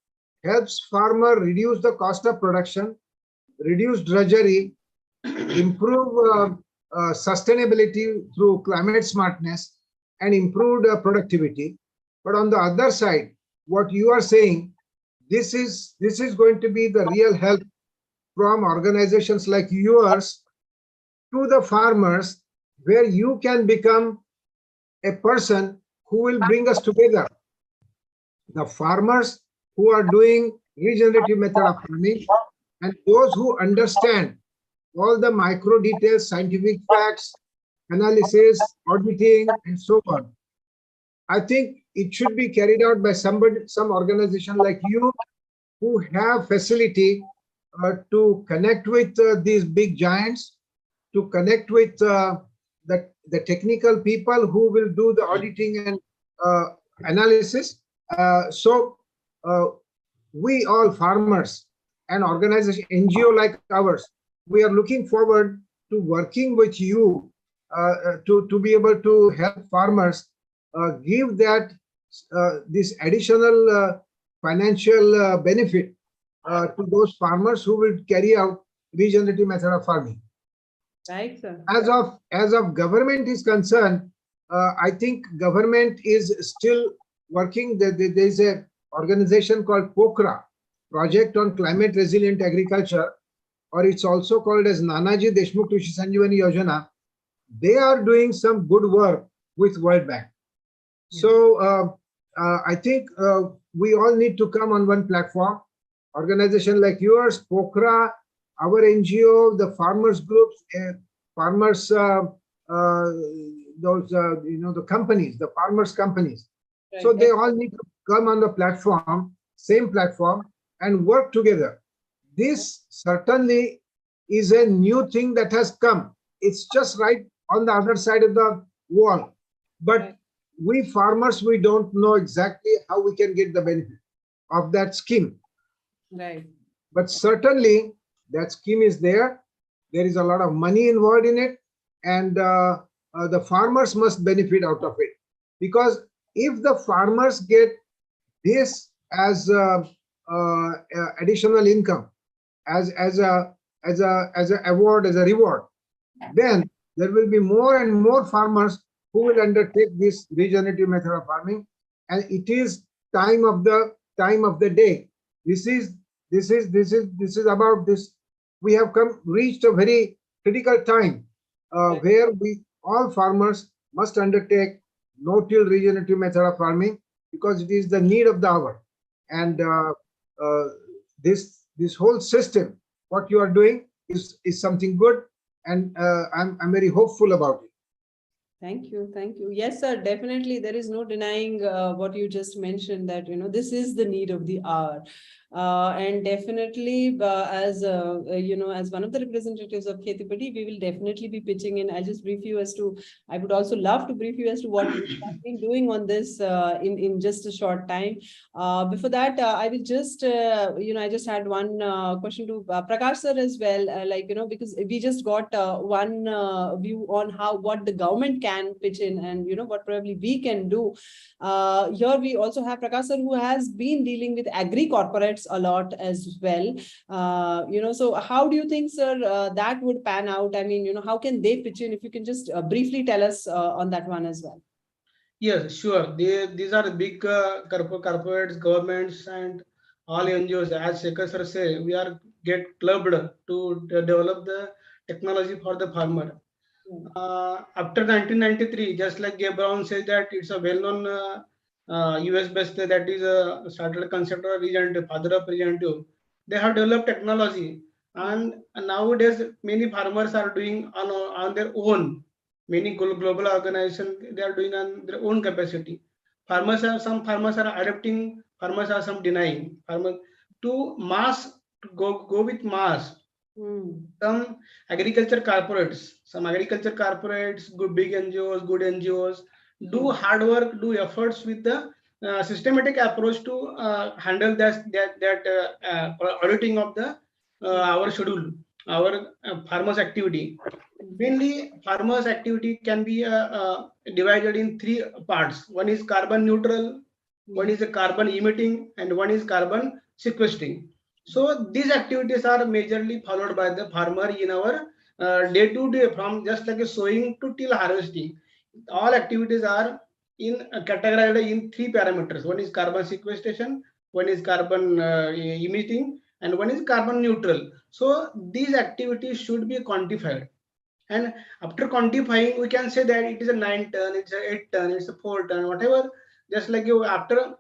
Speaker 2: helps farmer reduce the cost of production, reduce drudgery, improve sustainability through climate smartness, and improved productivity. But on the other side, what you are saying, this is going to be the real help from organizations like yours to the farmers, where you can become a person who will bring us together. The farmers who are doing regenerative method of farming, and those who understand all the micro details, scientific facts, analysis, auditing, and so on. I think it should be carried out by some organization like you, who have facility to connect with these big giants, to connect with the technical people who will do the auditing and analysis. So we all farmers and organization, NGO like ours, we are looking forward to working with you to be able to help farmers give that this additional financial benefit to those farmers who will carry out regenerative method of farming.
Speaker 1: Right, sir.
Speaker 2: As of government is concerned, I think government is still working. There is a organization called POCRA, Project on Climate Resilient Agriculture, or it's also called as Nanaji Deshmukh Krishi Sanjeevani Yojana. They are doing some good work with World Bank. So I think we all need to come on one platform. Organization like yours, POCRA, our NGO, the farmers groups, farmers, those the companies, the farmers companies. Right. So they all need to come on the platform, same platform, and work together. This certainly is a new thing that has come. It's just right on the other side of the wall. But right. We farmers, we don't know exactly how we can get the benefit of that scheme.
Speaker 1: Right.
Speaker 2: But certainly that scheme is there. There is a lot of money involved in it, and the farmers must benefit out of it. Because if the farmers get this as additional income, as a award, as a reward, then there will be more and more farmers who will undertake this regenerative method of farming, and it is time of the day. This is about this. We have reached a very critical time where all farmers must undertake no-till regenerative method of farming, because it is the need of the hour. And this whole system, what you are doing is something good, and I'm very hopeful about it.
Speaker 1: Thank you. Thank you. Yes, sir, definitely. There is no denying what you just mentioned, that, this is the need of the hour. And definitely, as as one of the representatives of Khetibuddy, we will definitely be pitching in. I'll just brief you as to, I would also love to brief you as to what we have been doing on this in just a short time. Before that, I will just, I just had one question to Prakash sir as well, because we just got one view on what the government can pitch in, and, what probably we can do. Here we also have Prakash sir, who has been dealing with agri corporates a lot as well. So how do you think, sir, that would pan out? I mean, how can they pitch in? If you can just briefly tell us on that one as well.
Speaker 3: Yes, sure. These are big corporates, governments, and all NGOs. As Shekhar sir say, we are get clubbed to develop the technology for the farmer. After 1993, just like Gabe Brown says that it's a well-known US based, that is started concept of regenerative, father of regenerative. They have developed technology, and nowadays many farmers are doing on their own. Many global organizations, they are doing on their own capacity. Some farmers are adapting, farmers are some denying. Farmers to mass, to go with mass. Some agriculture corporates, good big NGOs, good NGOs, do hard work, do efforts with the systematic approach to handle that auditing of the our schedule, our farmers activity. Mainly, farmers activity can be divided in three parts. One is carbon neutral, one is a carbon emitting, and one is carbon sequestering. So these activities are majorly followed by the farmer in our day-to-day, from just like a sowing to till harvesting. All activities are categorized in three parameters. One is carbon sequestration, one is carbon emitting, and one is carbon neutral. So these activities should be quantified. And after quantifying, we can say that it is a 9 ton, it's a 8 ton, it's a 4 ton, whatever. Just like you, after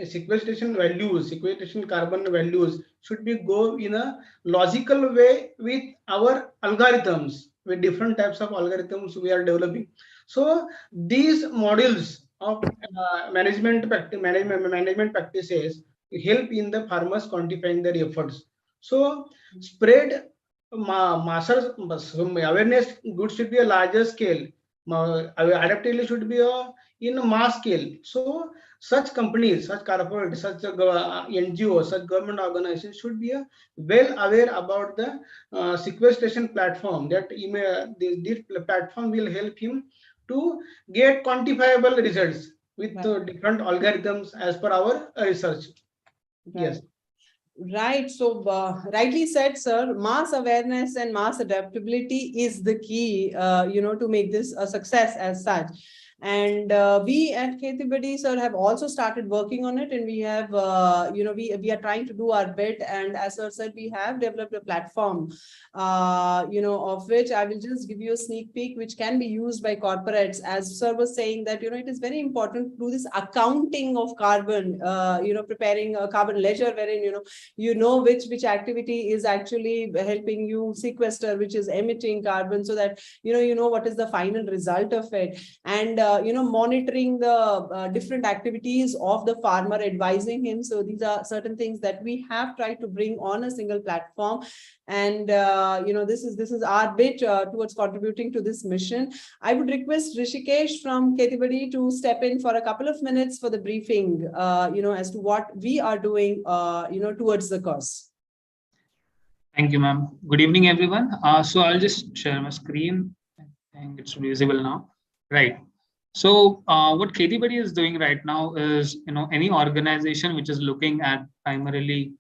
Speaker 3: sequestration carbon values should be go in a logical way with our algorithms, with different types of algorithms we are developing. So these models of management practices help in the farmers quantifying their efforts. So spread masses awareness good should be a larger scale. Adaptability should be in a mass scale. So such companies, such corporates, such NGOs, such government organizations should be well aware about the sequestration platform. That this platform will help him to get quantifiable results with different algorithms as per our research.
Speaker 1: Right.
Speaker 3: Yes.
Speaker 1: Right. So rightly said, sir, mass awareness and mass adaptability is the key, to make this a success as such. And we at Khetibuddy, sir, have also started working on it, and we have, we are trying to do our bit. And as sir said, we have developed a platform, of which I will just give you a sneak peek, which can be used by corporates. As sir was saying that, it is very important to do this accounting of carbon, preparing a carbon ledger, wherein, which activity is actually helping you sequester, which is emitting carbon, so that, what is the final result of it. And monitoring the different activities of the farmer, advising him. So these are certain things that we have tried to bring on a single platform. And this is our bit towards contributing to this mission. I would request Rishikesh from Khetibuddy to step in for a couple of minutes for the briefing, as to what we are doing, towards the cause.
Speaker 4: Thank you, ma'am. Good evening, everyone. So I'll just share my screen. I think it's visible now. Right. So what Khetibuddy is doing right now is, any organization which is looking at primarily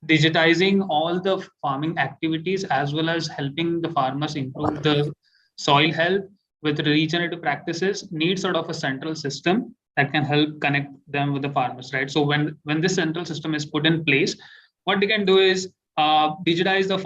Speaker 4: digitizing all the farming activities as well as helping the farmers improve the soil health with regenerative practices need sort of a central system that can help connect them with the farmers, right? So when this central system is put in place, what they can do is digitize the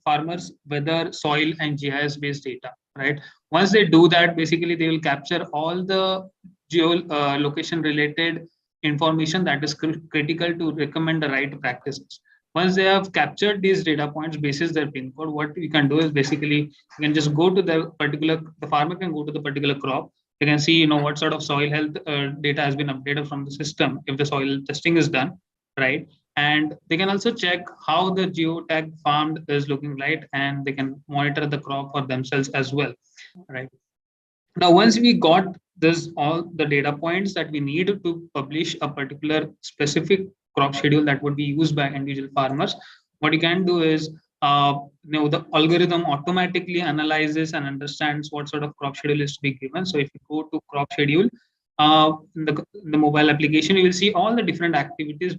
Speaker 4: farmers weather, soil, and GIS based data, right? Once they do that, basically they will capture all the geolocation related information that is critical to recommend the right practices. Once they have captured these data points basis their pin code, what we can do is basically you can just go to the farmer can go to the particular crop. You can see, what sort of soil health data has been updated from the system if the soil testing is done, right? And they can also check how the geotag farmed is looking like, and they can monitor the crop for themselves as well, right? Now, once we got all the data points that we need to publish a particular specific crop schedule that would be used by individual farmers, what you can do is, the algorithm automatically analyzes and understands what sort of crop schedule is to be given. So if you go to crop schedule, in the mobile application, you will see all the different activities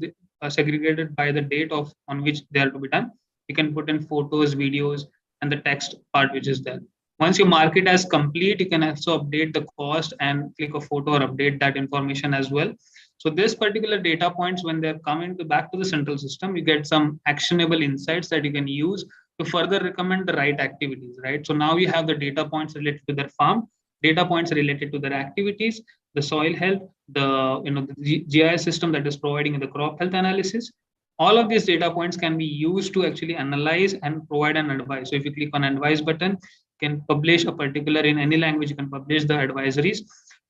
Speaker 4: segregated by the date on which they are to be done. You can put in photos, videos, and the text part which is there. Once you mark it as complete, you can also update the cost and click a photo or update that information as well. So this particular data points, when they're coming back to the central system, you get some actionable insights that you can use to further recommend the right activities, right? So now you have the data points related to their farm, data points related to their activities, the soil health, the GIS system that is providing the crop health analysis. All of these data points can be used to actually analyze and provide an advice. So if you click on advice button, you can publish a particular, in any language, you can publish the advisories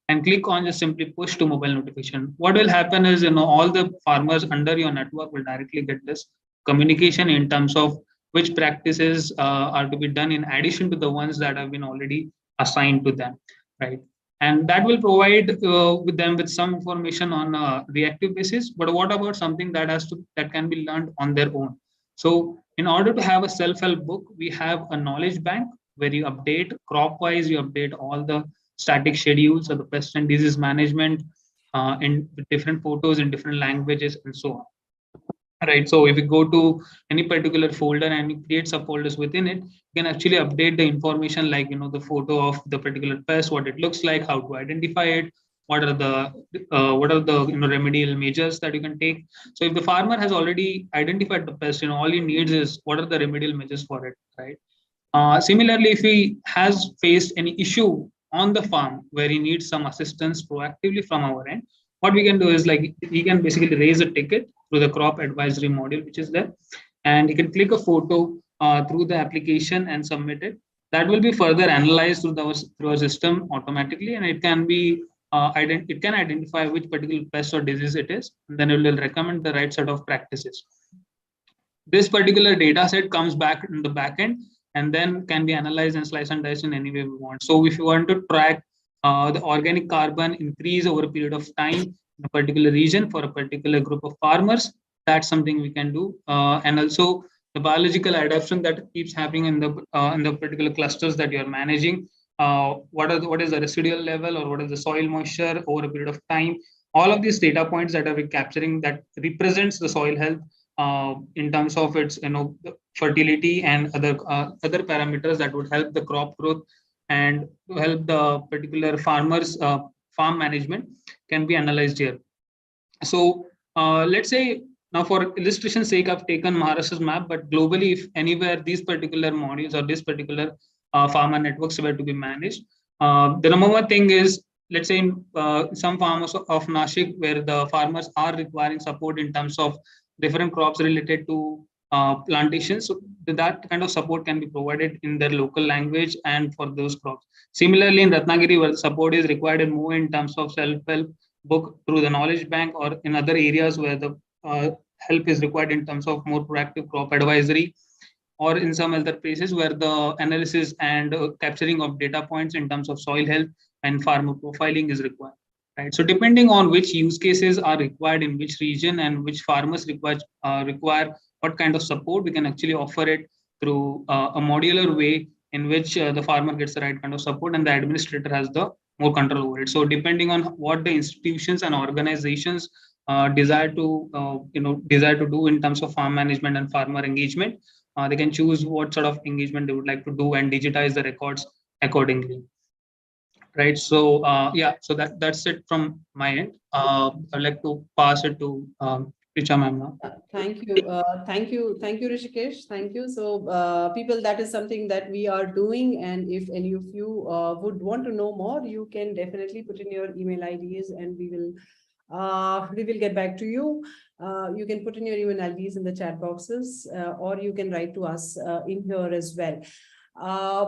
Speaker 4: and click on just simply push to mobile notification. What will happen is, all the farmers under your network will directly get this communication in terms of which practices are to be done in addition to the ones that have been already assigned to them, right? And that will provide with them with some information on a reactive basis. But what about something that can be learned on their own? So in order to have a self-help book, we have a knowledge bank where you update crop-wise, you update all the static schedules of the pest and disease management in different photos in different languages and so on. Right. So if you go to any particular folder and you create subfolders within it, you can actually update the information like, the photo of the particular pest, what it looks like, how to identify it, what are the remedial measures that you can take. So if the farmer has already identified the pest, all he needs is what are the remedial measures for it, right? Similarly, if he has faced any issue on the farm where he needs some assistance proactively from our end, what we can do is like he can basically raise a ticket through the crop advisory module, which is there, and he can click a photo through the application and submit it. That will be further analyzed through our system automatically, and it can be it can identify which particular pest or disease it is, and then it will recommend the right set of practices. This particular data set comes back in the backend and then can be analyzed and sliced and diced in any way we want. So if you want to track the organic carbon increase over a period of time in a particular region for a particular group of farmers, that's something we can do. And also the biological adaptation that keeps happening in the particular clusters that you're managing. What is the residual level or what is the soil moisture over a period of time? All of these data points that are capturing that represents the soil health in terms of its fertility and other parameters that would help the crop growth and to help the particular farmers farm management can be analyzed here. So let's say now for illustration's sake, I've taken Maharashtra's map, but globally, if anywhere these particular modules or this particular farmer networks were to be managed, the number one thing is, let's say in some farmers of Nashik, where the farmers are requiring support in terms of different crops related to plantations, so that kind of support can be provided in their local language and for those crops. Similarly, in Ratnagiri, where support is required more in terms of self-help book through the knowledge bank, or in other areas where the help is required in terms of more proactive crop advisory, or in some other places where the analysis and capturing of data points in terms of soil health and farmer profiling is required. Right. So depending on which use cases are required in which region and which farmers require what kind of support, we can actually offer it through a modular way in which the farmer gets the right kind of support and the administrator has the more control over it. So depending on what the institutions and organizations desire to do in terms of farm management and farmer engagement, they can choose what sort of engagement they would like to do and digitize the records accordingly. Right. So yeah, so that's it from my end. I'd like to pass it to Richa ma'am now.
Speaker 1: Thank you. Thank you, Rishikesh. Thank you. So, people, that is something that we are doing. And if any of you would want to know more, you can definitely put in your email IDs and we will get back to you. You can put in your email IDs in the chat boxes, or you can write to us in here as well.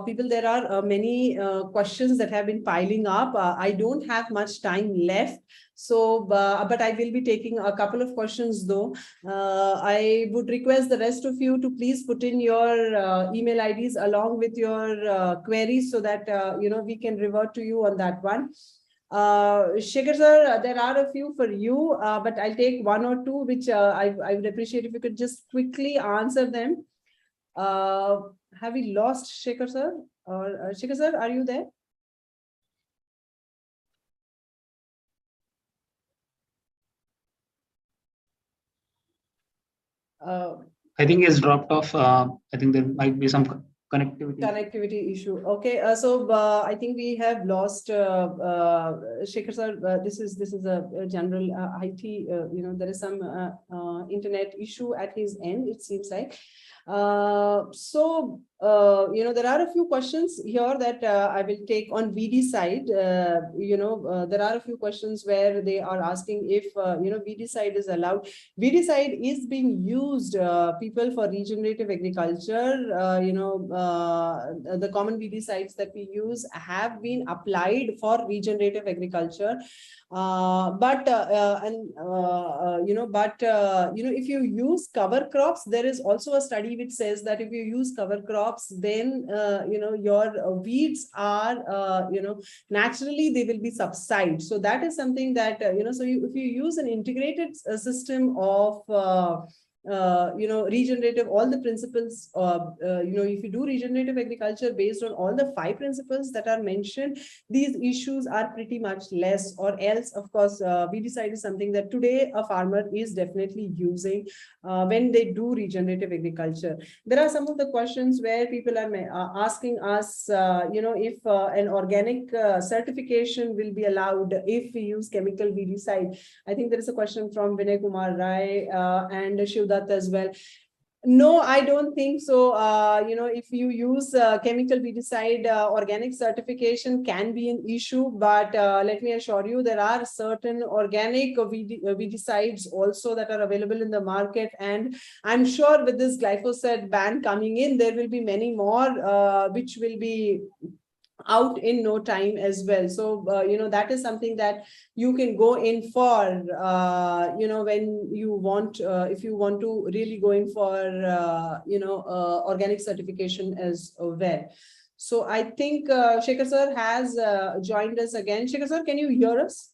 Speaker 1: People, there are many questions that have been piling up. I don't have much time left. So, but I will be taking a couple of questions though. I would request the rest of you to please put in your email IDs along with your queries so that, we can revert to you on that one. Shekhar sir, there are a few for you, but I'll take one or two, which I would appreciate if you could just quickly answer them. Have we lost Shekhar sir? Or Shekhar sir, are you there?
Speaker 4: I think it's dropped off. I think there might be some
Speaker 1: connectivity issue. Okay, so I think we have lost Shekhar sir. This is a general IT. There is some internet issue at his end, it seems like. So there are a few questions here that I will take on VD side. There are a few questions where they are asking if VD side is allowed. VD side is being used, people, for regenerative agriculture. The common VD sites that we use have been applied for regenerative agriculture. If you use cover crops, there is also a study which says that if you use cover crops, then your weeds are naturally they will be subside. So that is something that if you use an integrated system of regenerative, all the principles, if you do regenerative agriculture based on all the 5 principles that are mentioned, these issues are pretty much less. Or else, of course, weedicide is something that today a farmer is definitely using when they do regenerative agriculture. There are some of the questions where people are asking us, if an organic certification will be allowed if we use chemical weedicide. I think there is a question from Vinay Kumar Rai and Shivdat as well. No, I don't think so. If you use chemical weedicide, organic certification can be an issue. But let me assure you, there are certain organic weedicides also that are available in the market. And I'm sure with this glyphosate ban coming in, there will be many more which will be out in no time as well. So, that is something that you can go in for, when you want, if you want to really go in for, organic certification as well. So I think Shekhar sir has joined us again. Shekhar sir, can you hear us?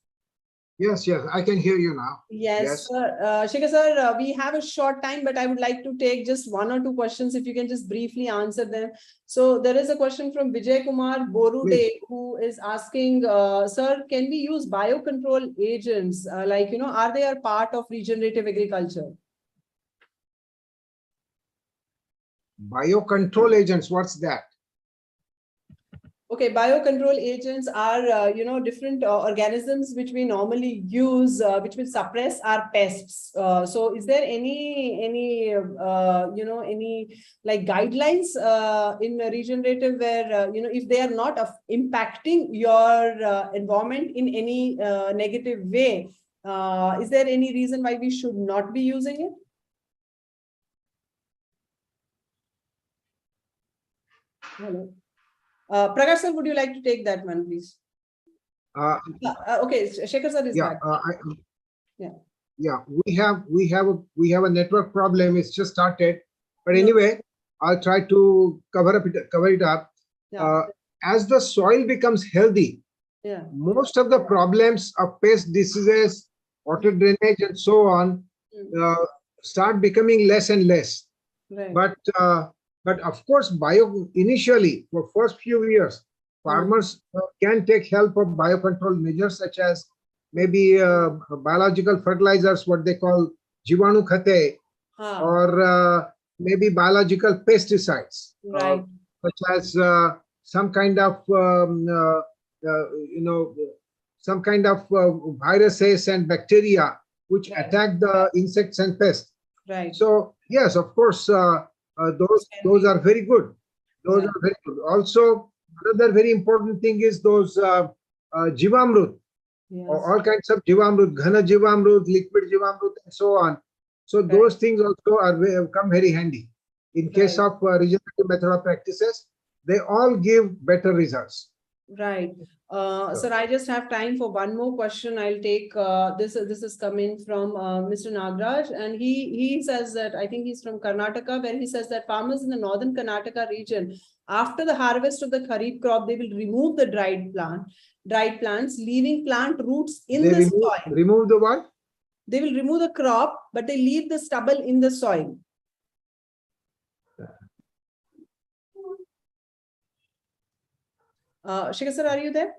Speaker 2: Yes, I can hear you now.
Speaker 1: Yes. Shekhar sir, we have a short time, but I would like to take just 1 or 2 questions, if you can just briefly answer them. So there is a question from Vijay Kumar Borude, who is asking, sir, can we use biocontrol agents? Are they a part of regenerative agriculture?
Speaker 2: Biocontrol agents, what's that?
Speaker 1: Okay, biocontrol agents are, different organisms which we normally use, which will suppress our pests. So is there any like guidelines in regenerative where, if they are not impacting your environment in any negative way, is there any reason why we should not be using it? Hello. Prakash sir, would you like to take that one, please? Okay, Shekhar sir is back.
Speaker 2: We have a network problem. It's just started, but anyway, I'll try to cover it up. As the soil becomes healthy, most of the problems of pest diseases, water drainage, and so on start becoming less and less. Right. But of course, initially, for first few years, farmers can take help of biocontrol measures such as maybe biological fertilizers, what they call jivanu khate, or maybe biological pesticides,
Speaker 1: Right.
Speaker 2: such as some kind of you know, some kind of viruses and bacteria which
Speaker 1: Right.
Speaker 2: attack the insects and pests.
Speaker 1: Right.
Speaker 2: So yes, of course, those are very good. Those
Speaker 1: Yeah.
Speaker 2: are very good. Also, another very important thing is those jivamrut,
Speaker 1: Yes.
Speaker 2: all kinds of jivamrut, ghana jivamrut, liquid jivamrut, and so on. So
Speaker 1: Right.
Speaker 2: those things also come very handy. In case
Speaker 1: Right.
Speaker 2: of regenerative method of practices, they all give better results.
Speaker 1: Right. Sir, I just have time for one more question. I'll take this. This is coming from Mr. Nagraj, and he says that, I think he's from Karnataka, where he says that farmers in the northern Karnataka region, after the harvest of the kharif crop, they will remove the dried plants, leaving plant roots in the soil.
Speaker 2: Remove the what?
Speaker 1: They will remove the crop, but they leave the stubble in the soil. Shekhar sir, are you there?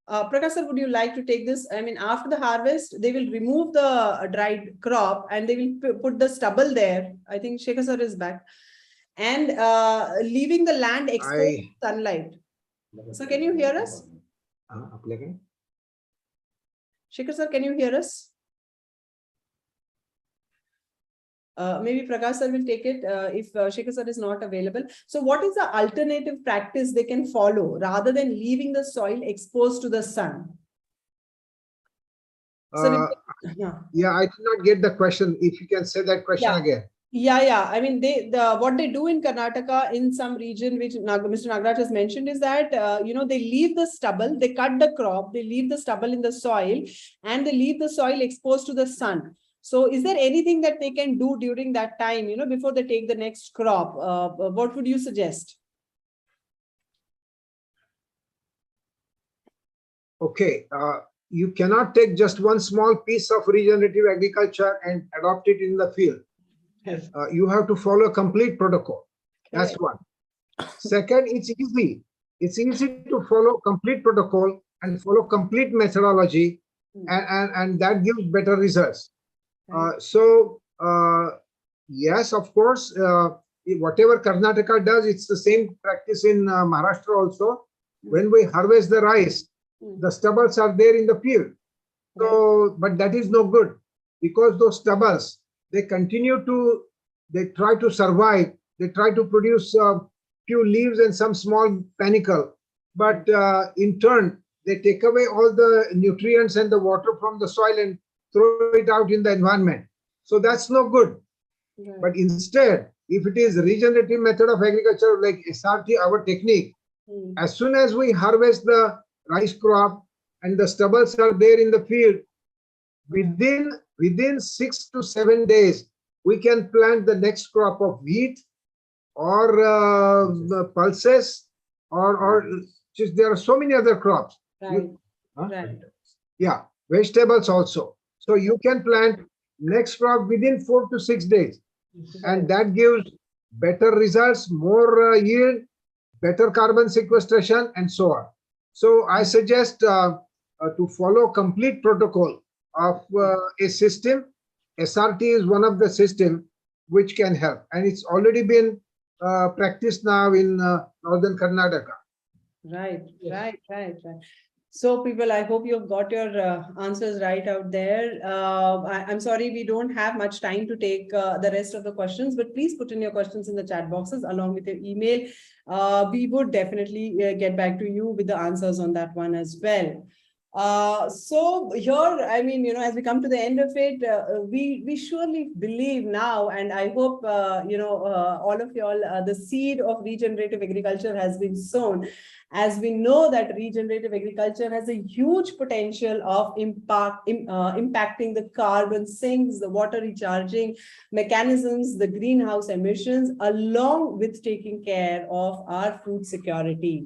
Speaker 1: Prakash sir, would you like to take this? I mean, after the harvest, they will remove the dried crop and they will put the stubble there. I think Shekhar sir is back. And leaving the land exposed to sunlight. So can you hear us? Shekhar sir, can you hear us? Maybe Prakash sir will take it if Shekhar sir is not available. So what is the alternative practice they can follow rather than leaving the soil exposed to the sun?
Speaker 2: Yeah, I did not get the question. If you can say that question again.
Speaker 1: Yeah. I mean, what they do in Karnataka in some region, which Mr. Nagraj has mentioned, is that they leave the stubble, they cut the crop, they leave the stubble in the soil, and they leave the soil exposed to the sun. So, is there anything that they can do during that time, before they take the next crop? What would you suggest?
Speaker 2: Okay, you cannot take just one small piece of regenerative agriculture and adopt it in the field.
Speaker 1: Yes.
Speaker 2: You have to follow a complete protocol. That's one. Second, it's easy. It's easy to follow complete protocol and follow complete methodology, and that gives better results. Yes, of course, whatever Karnataka does, it's the same practice in Maharashtra also. When we harvest the rice, the stubbles are there in the field. So, but that is no good, because those stubbles, they try to survive. They try to produce few leaves and some small panicle. But in turn, they take away all the nutrients and the water from the soil and throw it out in the environment. So that's no good. Right. But instead, if it is regenerative method of agriculture like SRT, our technique, as soon as we harvest the rice crop and the stubbles are there in the field, within 6 to 7 days, we can plant the next crop of wheat or pulses or just, there are so many other crops.
Speaker 1: Right. Right.
Speaker 2: Yeah, vegetables also. So you can plant next crop within 4 to 6 days, and that gives better results, more yield, better carbon sequestration, and so on. So I suggest to follow complete protocol of a system. SRT is one of the system which can help, and it's already been practiced now in northern Karnataka. Right.
Speaker 1: So people, I hope you've got your answers right out there. I'm sorry, we don't have much time to take the rest of the questions, but please put in your questions in the chat boxes along with your email. We would definitely get back to you with the answers on that one as well. So here, I mean, as we come to the end of it, we surely believe now, and I hope, all of y'all, the seed of regenerative agriculture has been sown, as we know that regenerative agriculture has a huge potential of impacting the carbon sinks, the water recharging mechanisms, the greenhouse emissions, along with taking care of our food security.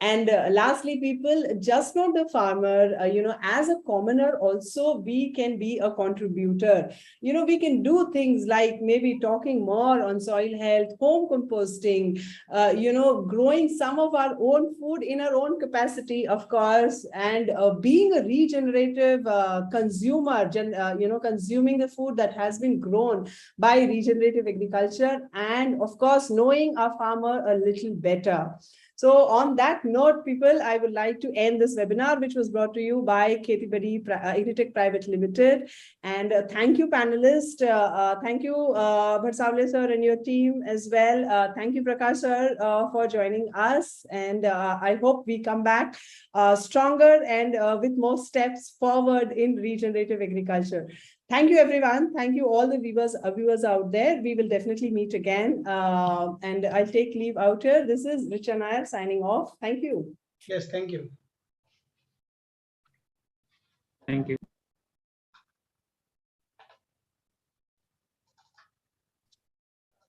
Speaker 1: And lastly, people, just not the farmer, as a commoner also, we can be a contributor. We can do things like maybe talking more on soil health, home composting, growing some of our own food in our own capacity, of course, and being a regenerative consumer, consuming the food that has been grown by regenerative agriculture, and of course, knowing our farmer a little better. So on that note, people, I would like to end this webinar, which was brought to you by Khetibuddy Agritech Private Limited. And thank you, panelists. Thank you, Bhadsavle sir and your team as well. Thank you, Prakash sir, for joining us. And I hope we come back stronger and with more steps forward in regenerative agriculture. Thank you, everyone. Thank you, all the viewers out there. We will definitely meet again. And I'll take leave out here. This is Richa Nair signing off. Thank you.
Speaker 3: Yes, thank you.
Speaker 4: Thank you.